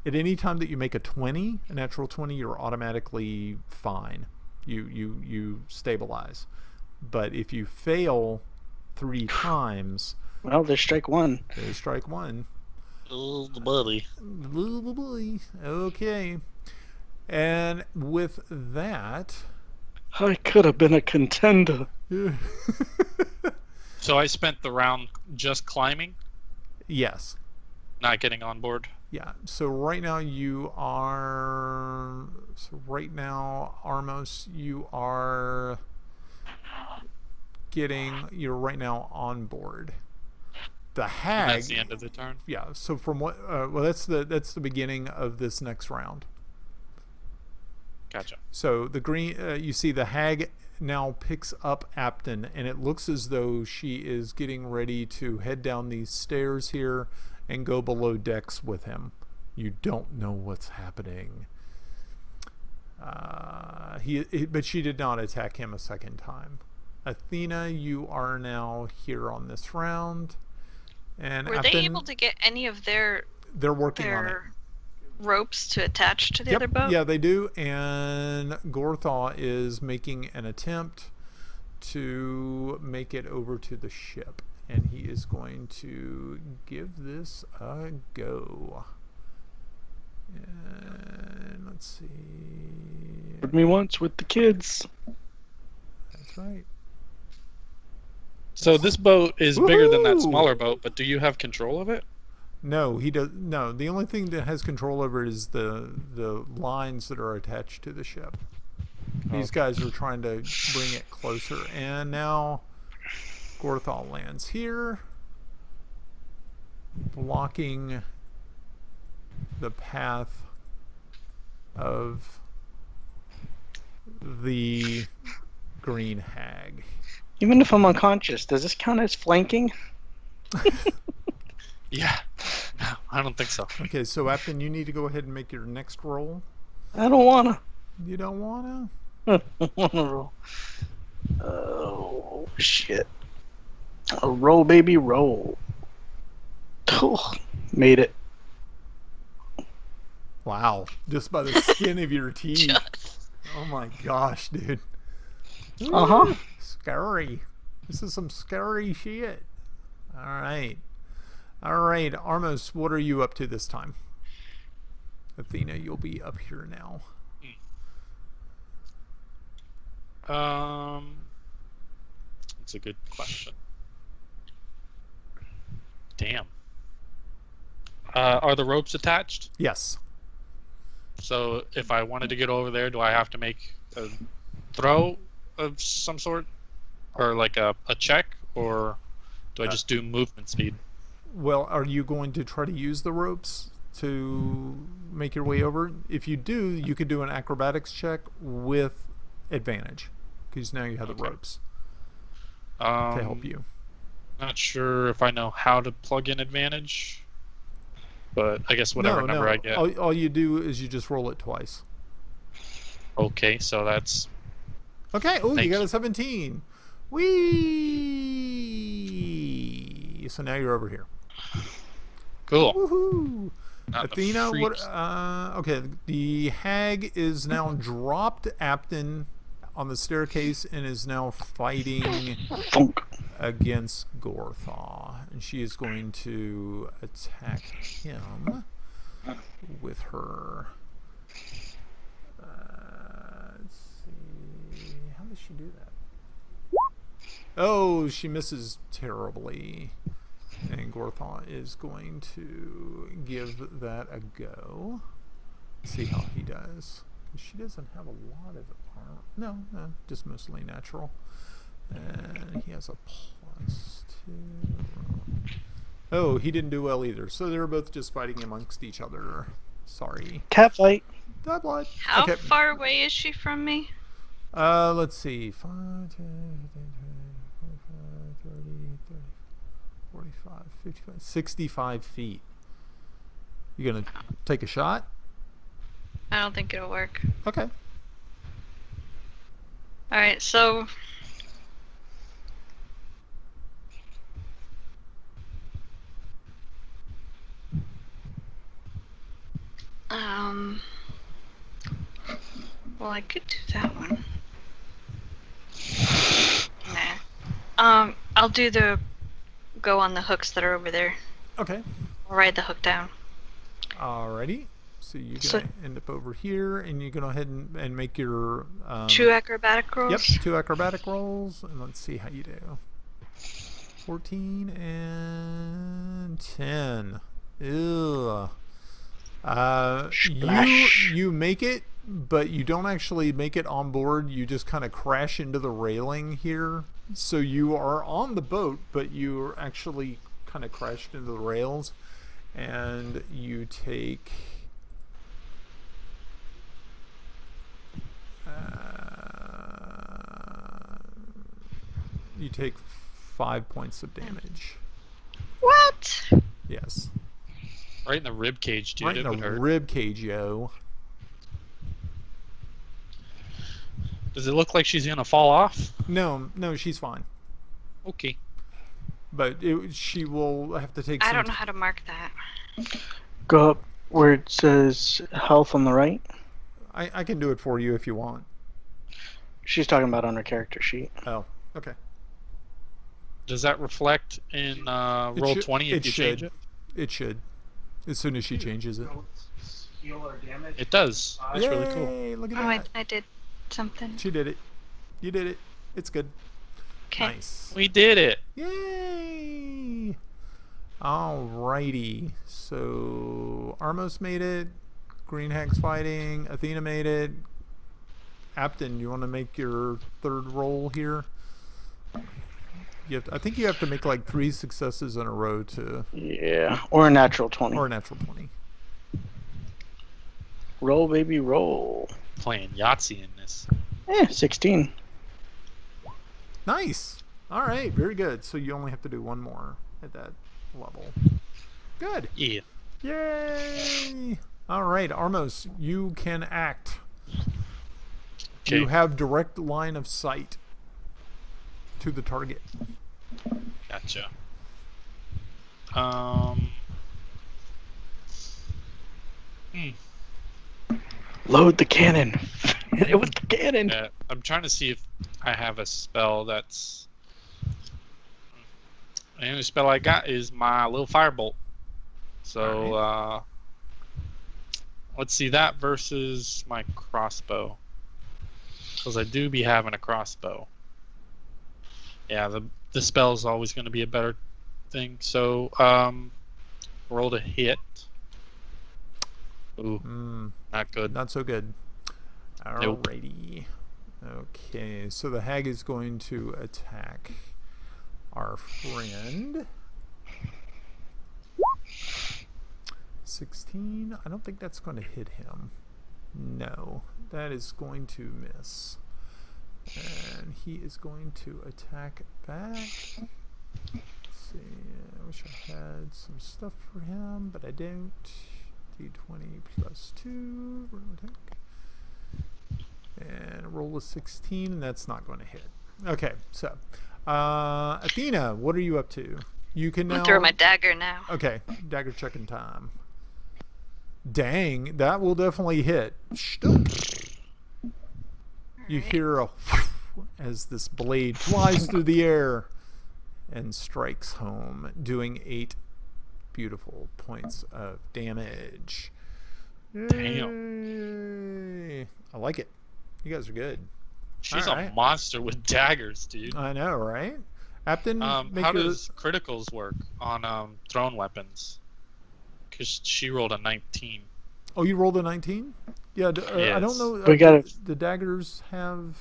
At any time that you make a 20, a natural 20, you're automatically fine. You stabilize. But if you fail 3 times, well, there's strike 1. There's strike 1. Little buddy. Little boy. Okay. And with that, I could have been a contender. So I spent the round just climbing? Yes. Not getting on board? Yeah. So right now you are... So right now, Armos, you are you're right now on board. The hag... And that's the end of the turn? Yeah. So from what... well, that's the beginning of this next round. Gotcha. So the green... you see the hag now picks up Apton, and it looks as though she is getting ready to head down these stairs here and go below decks with him. You don't know what's happening. But she did not attack him a second time. Athena, you are now here on this round. And were they able to get any of their... They're working on it. Ropes to attach to the other boat? Yeah, they do. And Gorthaw is making an attempt to make it over to the ship. And he is going to give this a go. And let's see. Heard me once with the kids. That's right. So this boat is bigger than that smaller boat, but do you have control of it? No, he does. No, the only thing that has control over it is the lines that are attached to the ship. These guys are trying to bring it closer, and now Gorthal lands here, blocking the path of the Green Hag. Even if I'm unconscious, does this count as flanking? Yeah. No, I don't think so. Okay, so Apton, you need to go ahead and make your next roll. I don't wanna. You don't wanna? I wanna roll. Oh shit! Roll, baby, roll. Oh, made it. Wow, just by the skin of your teeth. Just. Oh my gosh, dude. Uh-huh. Scary. This is some scary shit. All right. Armos, what are you up to this time? Athena, you'll be up here now. That's a good question. Damn. Are the ropes attached? Yes. So if I wanted to get over there, do I have to make a throw of some sort? Or like a check? Or do I just do movement speed? Well, are you going to try to use the ropes to make your way over? If you do, you could do an acrobatics check with advantage, because now you have the ropes to help you. Not sure if I know how to plug in advantage, but I guess whatever number I get. All you do is you just roll it twice. Okay, so that's... Okay, oh, you got a 17. Whee! So now you're over here. Cool. Woohoo! Not Athena, the what? freaks. Okay, the hag is now dropped Apton on the staircase and is now fighting against Gorthaw, and she is going to attack him with her. Let's see. How does she do that? Oh, she misses terribly. And Gorthaw is going to give that a go. See how he does. She doesn't have a lot of armor. No, just mostly natural. And he has a +2. Oh, he didn't do well either. So they're both just fighting amongst each other. Sorry. Cat fight. That blood. How Okay. far away is she from me? Let's see. 5, 10, 30, 45, 55, 65 feet. You gonna take a shot? I don't think it'll work. Okay. Alright, so... Well, I could do that one. Nah. I'll do the... go on the hooks that are over there. Okay. I'll ride the hook down. Alrighty. So you're gonna end up over here, and you go ahead and make your 2 acrobatic rolls? Yep, 2 acrobatic rolls, and let's see how you do. 14 and 10. Ew. You make it, but you don't actually make it on board. You just kind of crash into the railing here. So you are on the boat, but you're actually kind of crashed into the rails, and you take 5 points of damage. What? Yes. Right in the rib cage, dude. Right It in would the hurt. rib cage, yo. Does it look like she's gonna fall off? No, she's fine. Okay. But she will have to take I some... don't know how to mark that. Go up where it says health on the right. I can do it for you if you want. She's talking about on her character sheet. Oh, okay. Does that reflect in roll 20 if you change it? It should. As soon as she changes it. Heal or damage. It does. That's really cool. Yay, look at Oh, that. I did something. She did it. You did it. It's good. Okay. Nice. We did it. Yay! Alrighty. So Armos made it. Green Hag's fighting. Athena made it. Apton, you want to make your third roll here? I think you have to make like 3 successes in a row to... Yeah, or a natural 20. Or a natural 20. Roll, baby, roll. Playing Yahtzee in this. 16. Nice. All right, very good. So you only have to do one more at that level. Good. Yeah. Yay! All right, Armos, you can act. Okay. You have direct line of sight to the target. Gotcha. Load the cannon. Hit it with the cannon. Yeah, I'm trying to see if I have a spell that's... The only spell I got is my little firebolt. So, let's see that versus my crossbow. Because I do be having a crossbow. Yeah, the spell is always going to be a better thing. So, roll to hit. Ooh, not good. Not so good. Nope. Alrighty. Okay, so the hag is going to attack our friend. 16. I don't think that's going to hit him. No, that is going to miss. And he is going to attack back. Let's see. I wish I had some stuff for him, but I don't. D20 plus 2. Attack. And roll a 16, and that's not going to hit. Okay, so Athena, what are you up to? You can now. I'm throwing my dagger now. Okay, dagger checking time. Dang, that will definitely hit. You hear a as this blade flies through the air and strikes home, doing 8 beautiful points of damage. Damn. Yay. I like it. You guys are good. She's All a right. monster with daggers, dude. I know, right? Apton, How does criticals work on thrown weapons? Because she rolled a 19. Oh, you rolled a 19? Yeah, I don't Yes. know. We got the daggers have...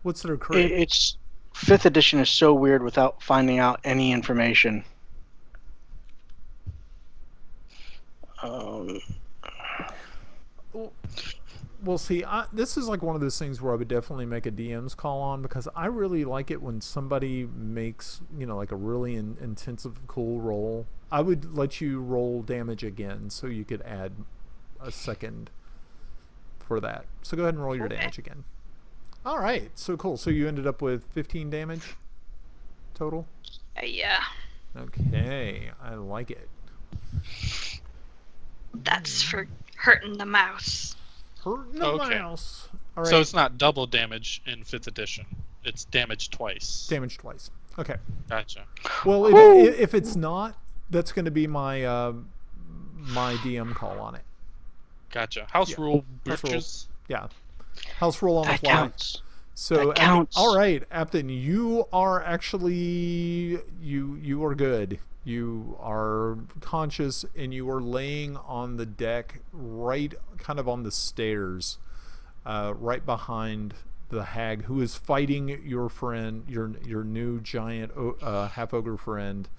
What's their crit? It's 5th edition is so weird without finding out any information. Well, see, this is like one of those things where I would definitely make a DM's call on, because I really like it when somebody makes, like a really intensive, cool roll. I would let you roll damage again so you could add a second for that. So go ahead and roll your damage again. All right, so cool. So you ended up with 15 damage total? Yeah. Okay, I like it. That's for hurting the mouse. Hurting the Okay. mouse. All right. So it's not double damage in 5th edition. It's damage twice. Damage twice. Okay. Gotcha. Well, if it's not, that's going to be my my DM call on it. Gotcha. House rule House rule. britches. Yeah. House roll on the That fly. counts. So That counts. all right, Apton, you are actually you are good. You are conscious, and you are laying on the deck, right, kind of on the stairs, right behind the hag who is fighting your friend, your new giant half ogre friend,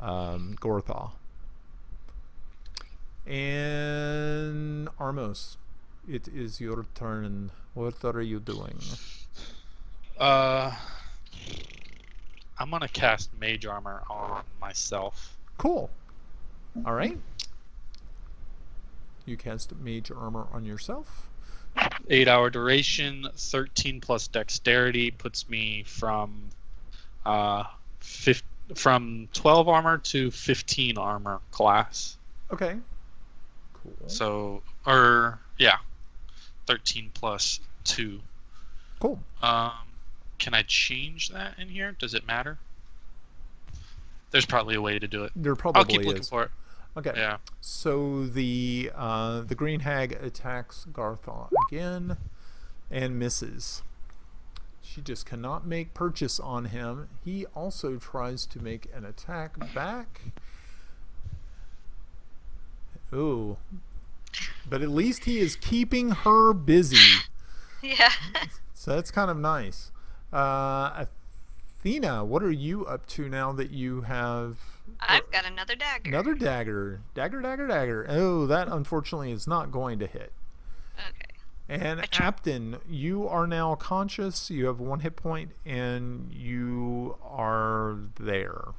Gorthaw. And Armos, it is your turn. What are you doing? I'm gonna cast Mage Armor on myself. Cool. All right. You cast Mage Armor on yourself. 8-hour duration, 13 plus Dexterity puts me from 12 armor to 15 armor class. Okay. Cool. So, 13 plus 2. Cool. Can I change that in here? Does it matter? There's probably a way to do it. There probably I'll keep looking is. for it. Okay. Yeah. So the Green Hag attacks Garthaw again and misses. She just cannot make purchase on him. He also tries to make an attack back. Ooh. But at least he is keeping her busy. Yeah. So that's kind of nice. Athena, what are you up to now that you have... I've got another dagger. Another dagger. Dagger. Oh, that unfortunately is not going to hit. Okay. And Apton, you are now conscious. You have 1 hit point, and you are there.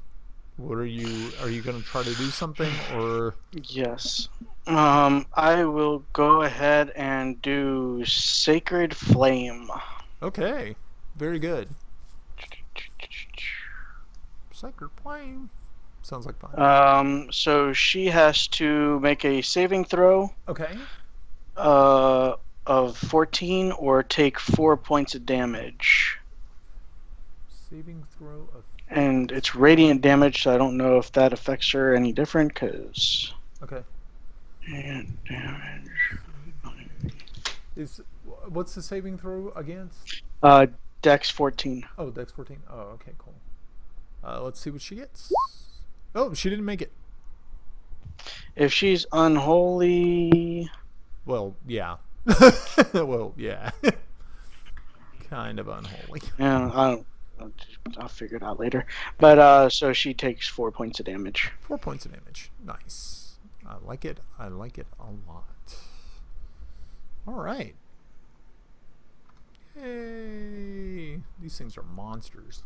What are you? Are you going to try to do something, or? Yes. I will go ahead and do Sacred Flame. Okay, very good. Sacred Flame. Sounds like fun. So she has to make a saving throw. Okay. Of 14 or take 4 points of damage. Saving throw of. And it's radiant damage, so I don't know if that affects her any different, because... Okay. And damage... What's the saving throw against? Dex 14. Oh, Dex 14. Oh, okay, cool. Let's see what she gets. Oh, she didn't make it. If she's unholy... Well, yeah. Well, yeah. Kind of unholy. Yeah, I'll figure it out later. But, so she takes 4 points of damage. 4 points of damage. Nice. I like it. I like it a lot. All right. Yay. These things are monsters.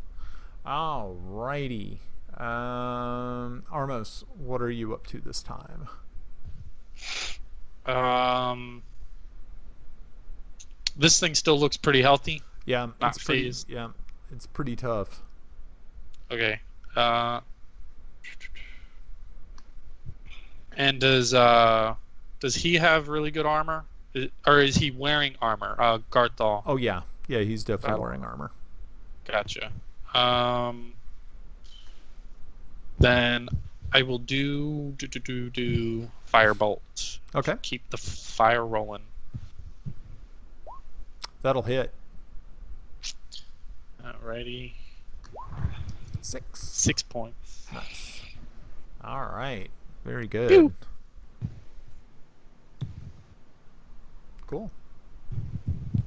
All righty. Armos, what are you up to this time? This thing still looks pretty healthy. Yeah, Not it's pretty. phased. Yeah, it's pretty tough. Okay. And does he have really good armor, or is he wearing armor? Garthal. Oh yeah, he's definitely wearing armor. Gotcha. Then I will do firebolt. Okay. Keep the fire rolling. That'll hit. Alrighty. 6. 6 points. Nice. All right. Very good. Pew. Cool.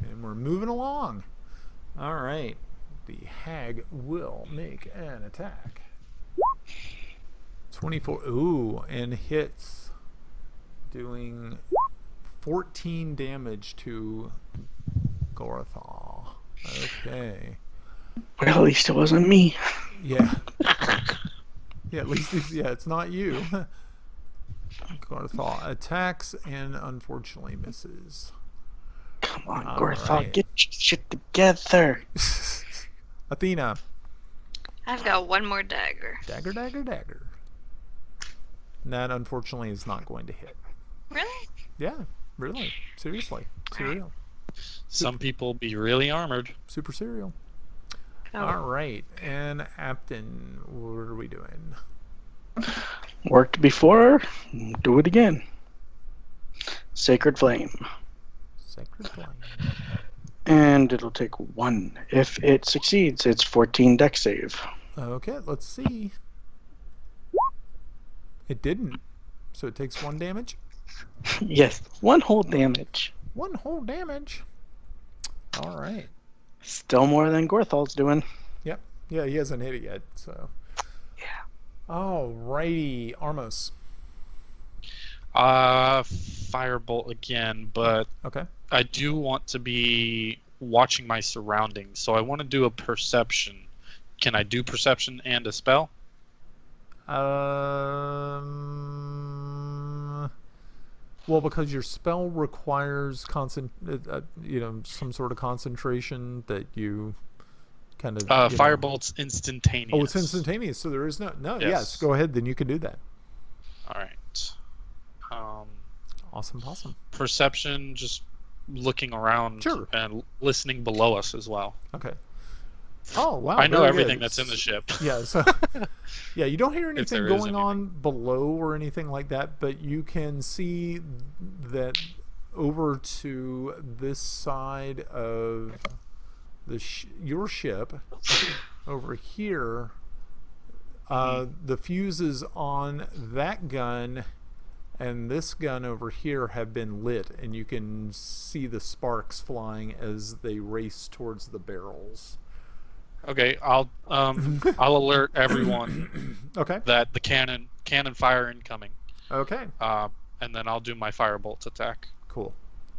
And we're moving along. All right. The hag will make an attack. 24. Ooh, and hits, doing 14 damage to Garthal. Okay. Well, at least it wasn't me. Yeah. Yeah, at least it's not you. Garthal attacks and unfortunately misses. Come on, All Garthal, right. get your shit together. Athena. I've got one more dagger. Dagger. That unfortunately is not going to hit. Really? Yeah, really. Seriously. Serial. Some people be really armored. Super serial. Oh. All right. And Apton, what are we doing? Worked before, do it again. Sacred Flame. Sacred Flame. And it'll take 1. If it succeeds, it's 14 dex save. Okay, let's see. It didn't. So it takes 1 damage? Yes, 1 whole damage. 1 whole damage. All right. Still more than Garthal's doing. Yep. Yeah, he hasn't hit it yet, so. Yeah. All righty. Armos. Firebolt again, but Okay. I do want to be watching my surroundings, so I want to do a perception. Can I do perception and a spell? Well, because your spell requires some sort of concentration that you kind of. Firebolt's instantaneous. Oh, it's instantaneous, so there is no. Yes. Yes, go ahead. Then you can do that. All right. Awesome. Perception, just looking around Sure. and listening below us as well. Okay. Oh wow! I know very everything good. that's in the ship. Yeah. So, yeah, you don't hear anything there is going on below or anything like that, but you can see that over to this side of your ship, over here, the fuses on that gun and this gun over here have been lit, and you can see the sparks flying as they race towards the barrels. Okay, I'll alert everyone Okay. that the cannon fire incoming. Okay. And then I'll do my firebolt attack. Cool.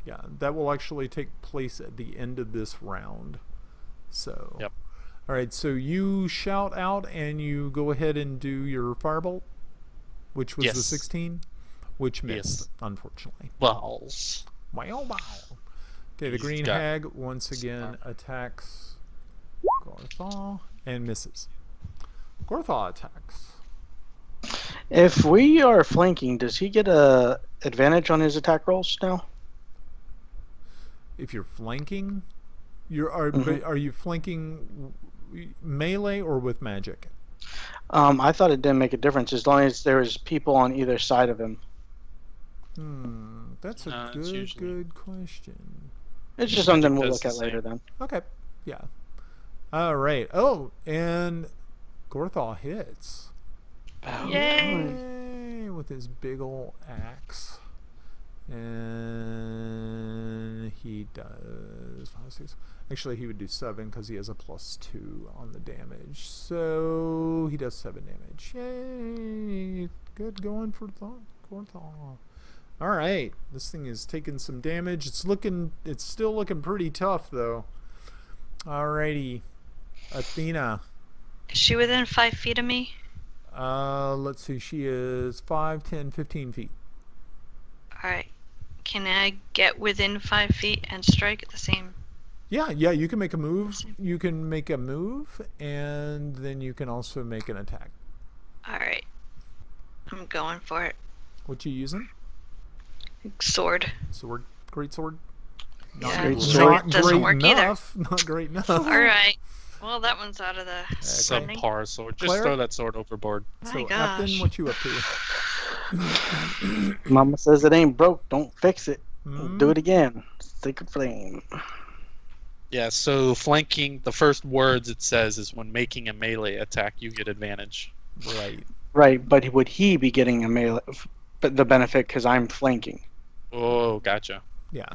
Yeah, that will actually take place at the end of this round. So, Yep. all right, so you shout out and you go ahead and do your firebolt, which was the Yes. 16, which missed, Yes. unfortunately. Balls. Wow. Okay, the He's Green got Hag once again armor. attacks Gorthal and misses. Gorthal attacks. If we are flanking, does he get a advantage on his attack rolls now? If you're flanking, Mhm. are you flanking melee or with magic? I thought it didn't make a difference as long as there was people on either side of him. That's a It's usually... good question. It's just I something think we'll that's look the at later same. then. Okay, yeah. All right. Oh, and Gorthal hits. Yay! With his big ol' axe. And he does 5, 6. Actually, he would do 7 because he has a +2 on the damage. So he does 7 damage. Yay! Good going for Gorthal. All right, this thing is taking some damage. It's still looking pretty tough though. Alrighty, Athena. Is she within 5 feet of me? Let's see. She is 5, 10, 15 feet. Alright. Can I get within 5 feet and strike at the same? Yeah, you can make a move. You can make a move, and then you can also make an attack. Alright. I'm going for it. What you using? Sword. Sword. Great sword. Yeah, great sword Not doesn't great work enough. Not great enough. Alright. Well, that one's out of the running. Subpar sword. Just Cleric? throw that sword overboard. My So, gosh. Apton, what you up to? Mama says it ain't broke, don't fix it. Hmm? Do it again. Sacred flame. Yeah, so flanking, the first words it says is when making a melee attack, you get advantage. Right. Right, but would he be getting a melee, the benefit because I'm flanking? Oh, gotcha. Yeah.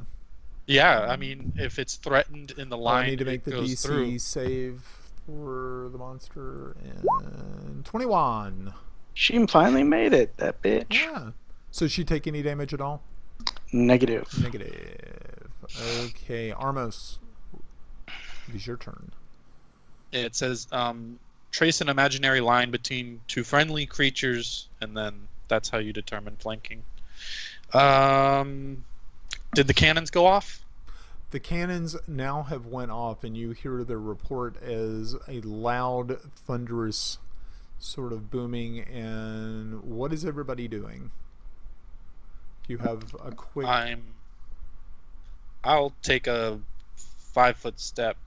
Yeah, I mean, if it's threatened in the line, I need to make it the goes DC through. save for the monster, and 21. She finally made it, that bitch. Yeah. So she take any damage at all? Negative. Negative. Okay, Armos. It is your turn. It says, trace an imaginary line between two friendly creatures, and then that's how you determine flanking. Did the cannons go off? The cannons now have went off, and you hear the report as a loud, thunderous sort of booming. And what is everybody doing? You have a quick... I'll take a 5-foot step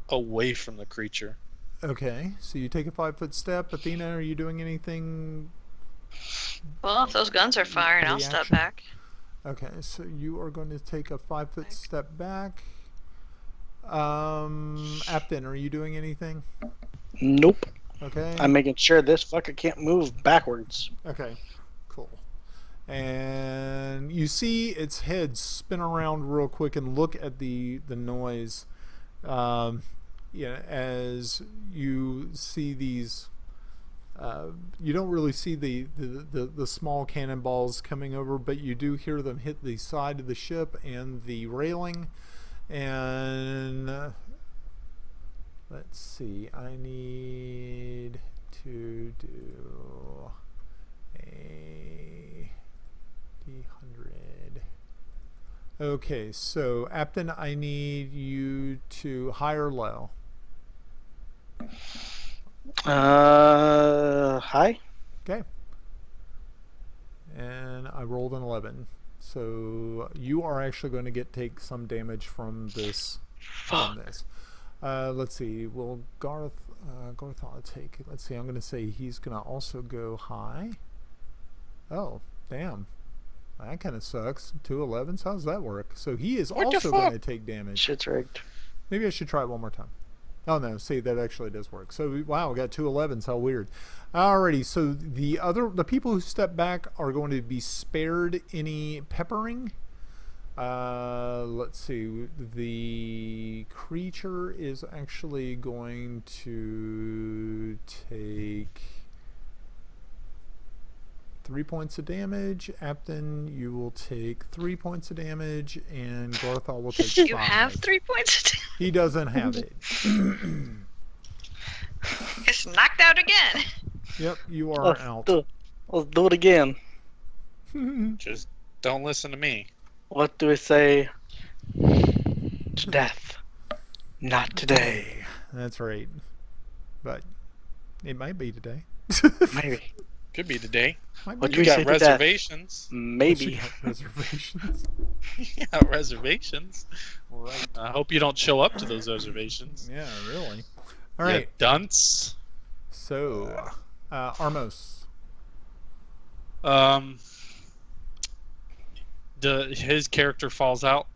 away from the creature. Okay, so you take a 5-foot step. Athena, are you doing anything? Well, if those guns are firing, I'll step Reaction? back. Okay, so you are going to take a 5-foot step back. Apton, are you doing anything? Nope. Okay. I'm making sure this fucker can't move backwards. Okay, cool. And you see its head spin around real quick and look at the noise. As you see these, you don't really see the small cannonballs coming over, but you do hear them hit the side of the ship and the railing. And let's see, I need to do a D100. Okay, so Apton, I need you to high or low. High. Okay. And I rolled an 11. So you are actually going to take some damage from this. Fuck. Let's see. Will Garth take? Let's see. I'm going to say he's going to also go high. Oh, damn. That kind of sucks. 2 11s. How's that work? So he is also going to take damage. Shit's rigged. Maybe I should try it one more time. Oh no, see, that actually does work. So wow, we got 2 11s. How weird. Alrighty, so the people who step back are going to be spared any peppering. Let's see. The creature is actually going to take 3 points of damage. Apton, you will take 3 points of damage, and Gorthal will take 5. You have 3 points of damage. He doesn't have it. It's knocked out again. Yep, you are out. Let's do it again. Just don't listen to me. What do we say? To death. Not today. That's right. But it might be today. Maybe. Could be today. Might What be do we You say got to death? reservations. Maybe. Reservations. Yeah, reservations. Right. I hope you don't show up to those reservations. Yeah, really. All You right. dunce. So, Armos. His character falls out.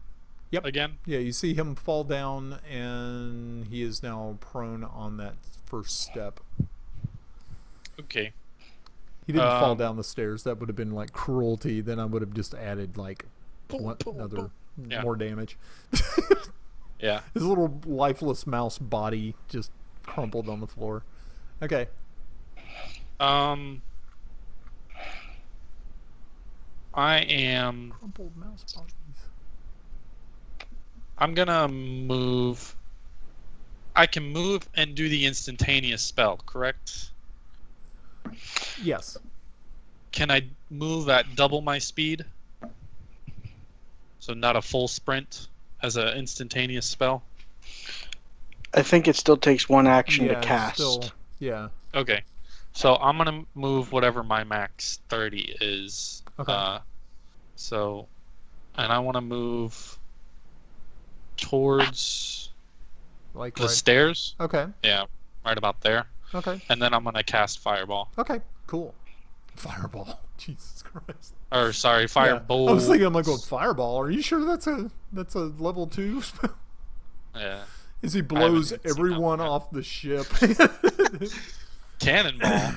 Yep. Again. Yeah, you see him fall down, and he is now prone on that first step. Okay. He didn't fall down the stairs. That would have been like cruelty. Then I would have just added like more damage. Yeah. His little lifeless mouse body just crumpled on the floor. Okay. I am. Crumpled mouse bodies. I'm gonna move. I can move and do the instantaneous spell, correct? Yes. Can I move at double my speed? So not a full sprint as an instantaneous spell? I think it still takes one action to cast. Yeah. Okay. So I'm going to move whatever my max 30 is. Okay. And I want to move towards Like the stairs. Okay. Yeah, right about there. Okay. And then I'm going to cast Fireball. Okay. Cool. Fireball. Jesus Christ. Or sorry, Fireball. Yeah. I was thinking, I'm like, going Fireball. Are you sure that's a level 2 spell? Yeah. As he blows seen everyone that. off the ship. Cannonball.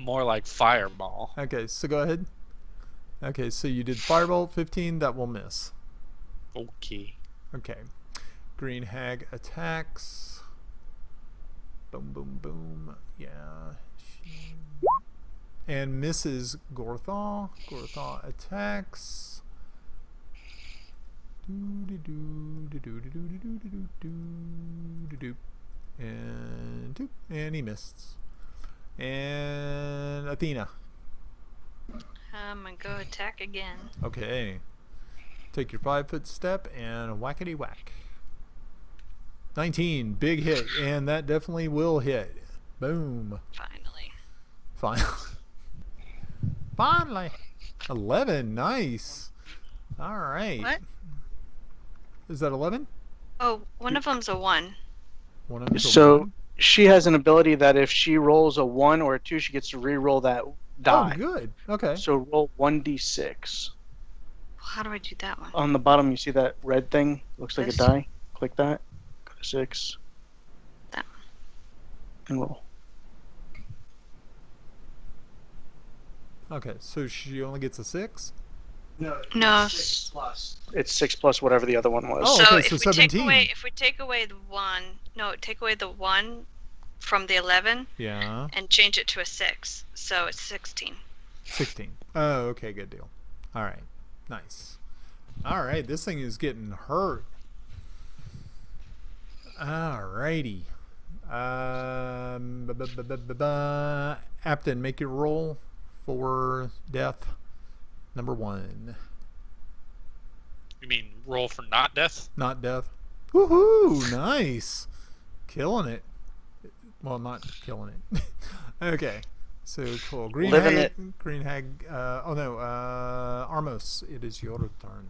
More like Fireball. Okay, so go ahead. Okay, so you did Fireball 15. That will miss. Okay. Okay. Green Hag attacks. Boom, boom, boom. Yeah. And misses Gorthal. Gorthal attacks. And he missed. And Athena. I'm gonna go attack again. Okay. Take your 5-foot step and whackety whack. 19, big hit, and that definitely will hit. Boom. Finally. 11, nice. All right. What? Is that 11? Oh, one of them's a 1. One of them's a So one? she has an ability that if she rolls a 1 or a 2, she gets to re-roll that die. Oh, good. Okay. So roll 1d6. How do I do that one? On the bottom, you see that red thing? Looks like a This? die. Click that. Go to 6. That And roll. Okay, so she only gets a 6? No. It's 6 plus. It's 6 plus whatever the other one was. Oh, So okay, if we 17. take away the 1, take away the 1 from the 11 Yeah. and change it to a 6, so it's 16. 16. Oh, okay, good deal. All right. Nice. All right, this thing is getting hurt. All righty. Apton, make your roll for death. Number 1. You mean roll for not death? Not death. Woohoo! Nice. Killing it. Well, not killing it. Okay. So cool. Green Living Hag. it. Green Hag. Armos, it is your turn.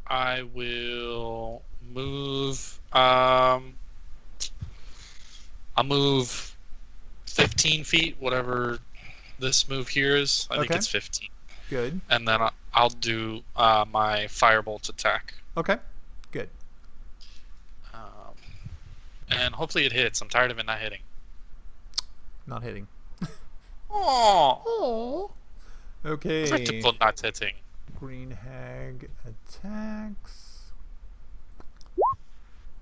I will move. I'll move 15 feet, whatever this move here is. I think Okay. it's 15. Good. And then I'll do my firebolt attack. Okay. Good. And hopefully it hits. I'm tired of it not hitting. Not hitting. Oh, Oh. Okay. critical not hitting. Green Hag attacks.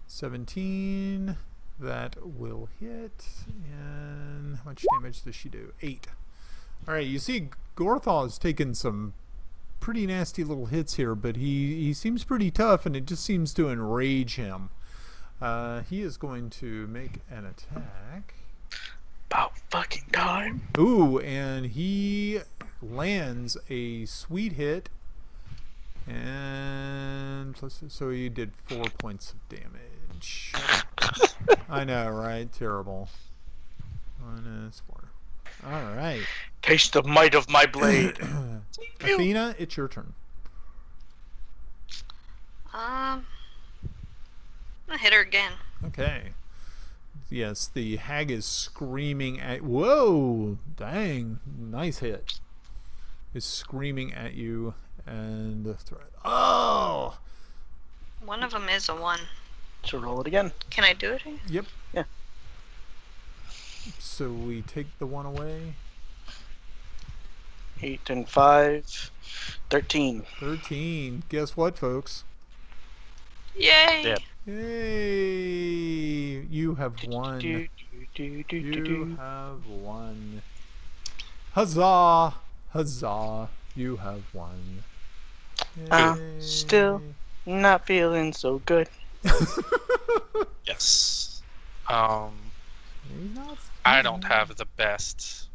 17. That will hit. And how much damage does she do? 8. Alright, you see Gorthaw's taken some pretty nasty little hits here, but he seems pretty tough, and it just seems to enrage him. He is going to make an attack. About fucking time. Ooh, and he lands a sweet hit. And plus, so he did 4 points of damage. I know, right? Terrible. Minus 4. Alright. Taste the might of my blade. Athena, it's your turn. I'm gonna hit her again. Okay. Yes, the hag is screaming at... Whoa! Dang. Nice hit. Is screaming at you and... Oh! One of them is a 1. So roll it again. Can I do it? Yep. Yeah. So we take the 1 away. 8 and 5. 13. 13. Guess what, folks? Yay! Yep. Yay! You have won. Do, You have won. Huzzah! Huzzah! You have won. I'm still not feeling so good. Yes. He's not I don't have the best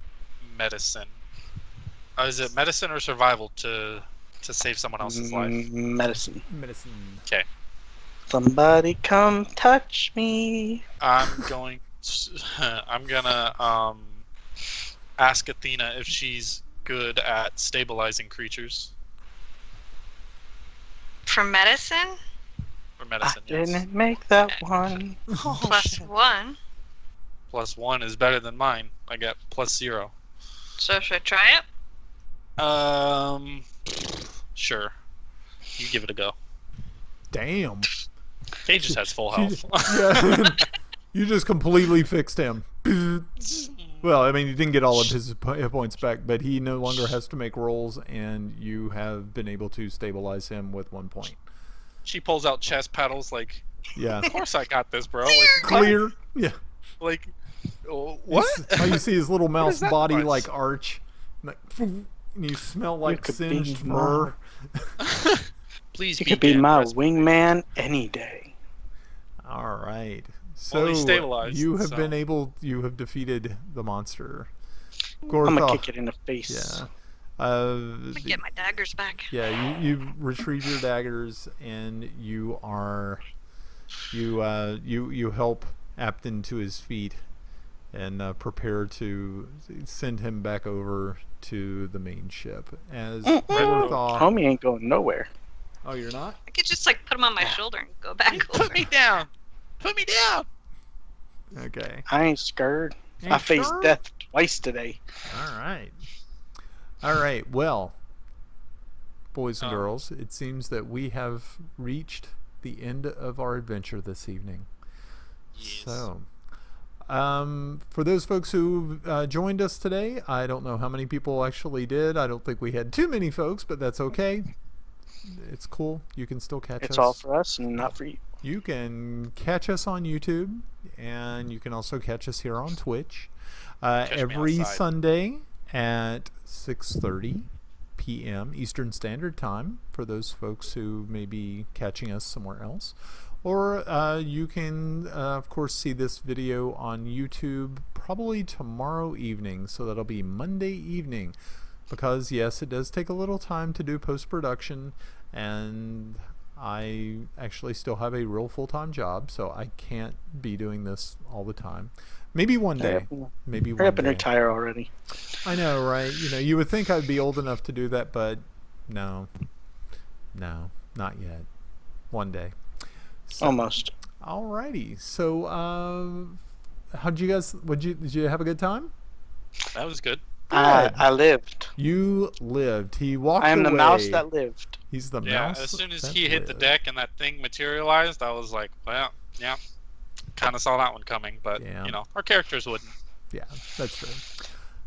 medicine. Is it medicine or survival to save someone else's life? Medicine. medicine. Okay. Somebody come touch me. I'm gonna ask Athena if she's good at stabilizing creatures. For medicine? For I medicine, yes. didn't make that one. Plus 1. Plus 1 is better than mine. I got plus 0. So should I try it? Sure. You give it a go. Damn. He just has full health. Yeah. You just completely fixed him. Well, I mean, you didn't get all of his hit points back, but he no longer has to make rolls, and you have been able to stabilize him with 1 point. She pulls out chest paddles like, Yeah. of course I got this, bro. Like, Clear. Yeah. like what? Oh, you see his little mouse is that body noise? like arch, and you smell like could singed be fur. Please You be could be damn my rest- wingman any day. All right. Well, So he's stabilized, you have so- been able. You have defeated the monster. I'm gonna Gorthal. kick it in the face. Yeah. I'm gonna get my daggers back. Yeah, you retrieve your daggers, and you help Apton to his feet and prepare to send him back over to the main ship. As Gorthal, Homie ain't going nowhere. oh, you're not? I could just like put him on my shoulder and go back over. Put me down. Put me down. Okay. I ain't scared. Ain't I faced scared? death twice today. All right. All right. Well, boys and Um, girls, it seems that we have reached the end of our adventure this evening. Yes. So, for those folks who joined us today, I don't know how many people actually did. I don't think we had too many folks, but that's okay. It's cool. You can still catch It's us. all for us and not for you. You can catch us on YouTube, and you can also catch us here on Twitch Catch me every outside. Sunday at 6:30 p.m. Eastern Standard Time for those folks who may be catching us somewhere else. Or you can, of course, see this video on YouTube probably tomorrow evening, so that'll be Monday evening. Because, yes, it does take a little time to do post-production, and I actually still have a real full-time job, so I can't be doing this all the time. Maybe one day. Maybe Hurry one up and day. retire already. I know, right? You know, you would think I'd be old enough to do that, but no, not yet. One day. So, Almost. alrighty. So, how'd you guys? Did you have a good time? That was good. I lived. You lived. He walked I am away. the mouse that lived. He's the Yeah, mouse. as soon as that he hit the lived. deck and that thing materialized, I was like, well, yeah, kind of saw that one coming, but, Yeah. you know, our characters wouldn't. Yeah, that's true.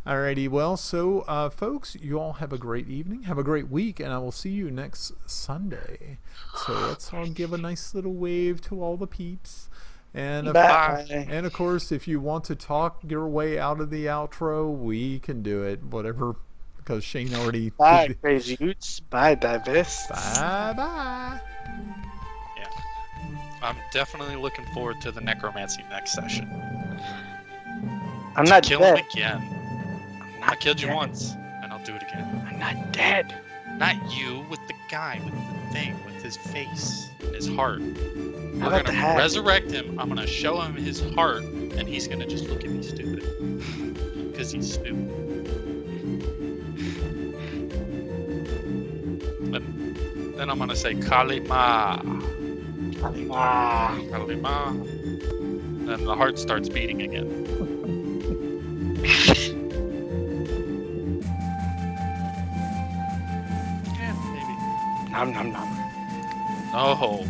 Alrighty, well, so folks, you all have a great evening, have a great week, and I will see you next Sunday. So let's all give a nice little wave to all the peeps, And Bye. and of course, if you want to talk your way out of the outro, we can do it. Whatever, because Shane already Bye, did. Crazy Utes. Bye, Divis. Bye. Yeah. I'm definitely looking forward to the necromancy next session. I'm not Kill dead. him again. I killed you once, and I'll do it again. I'm not dead. Not you, with the guy, with the thing, with his face and his heart. How We're about the gonna hat? resurrect him. I'm gonna show him his heart, and he's gonna just look at me stupid. Because he's stupid. Then I'm gonna say Kalima. Kalima. Then the heart starts beating again. Yeah, maybe. Nom nom nom. No.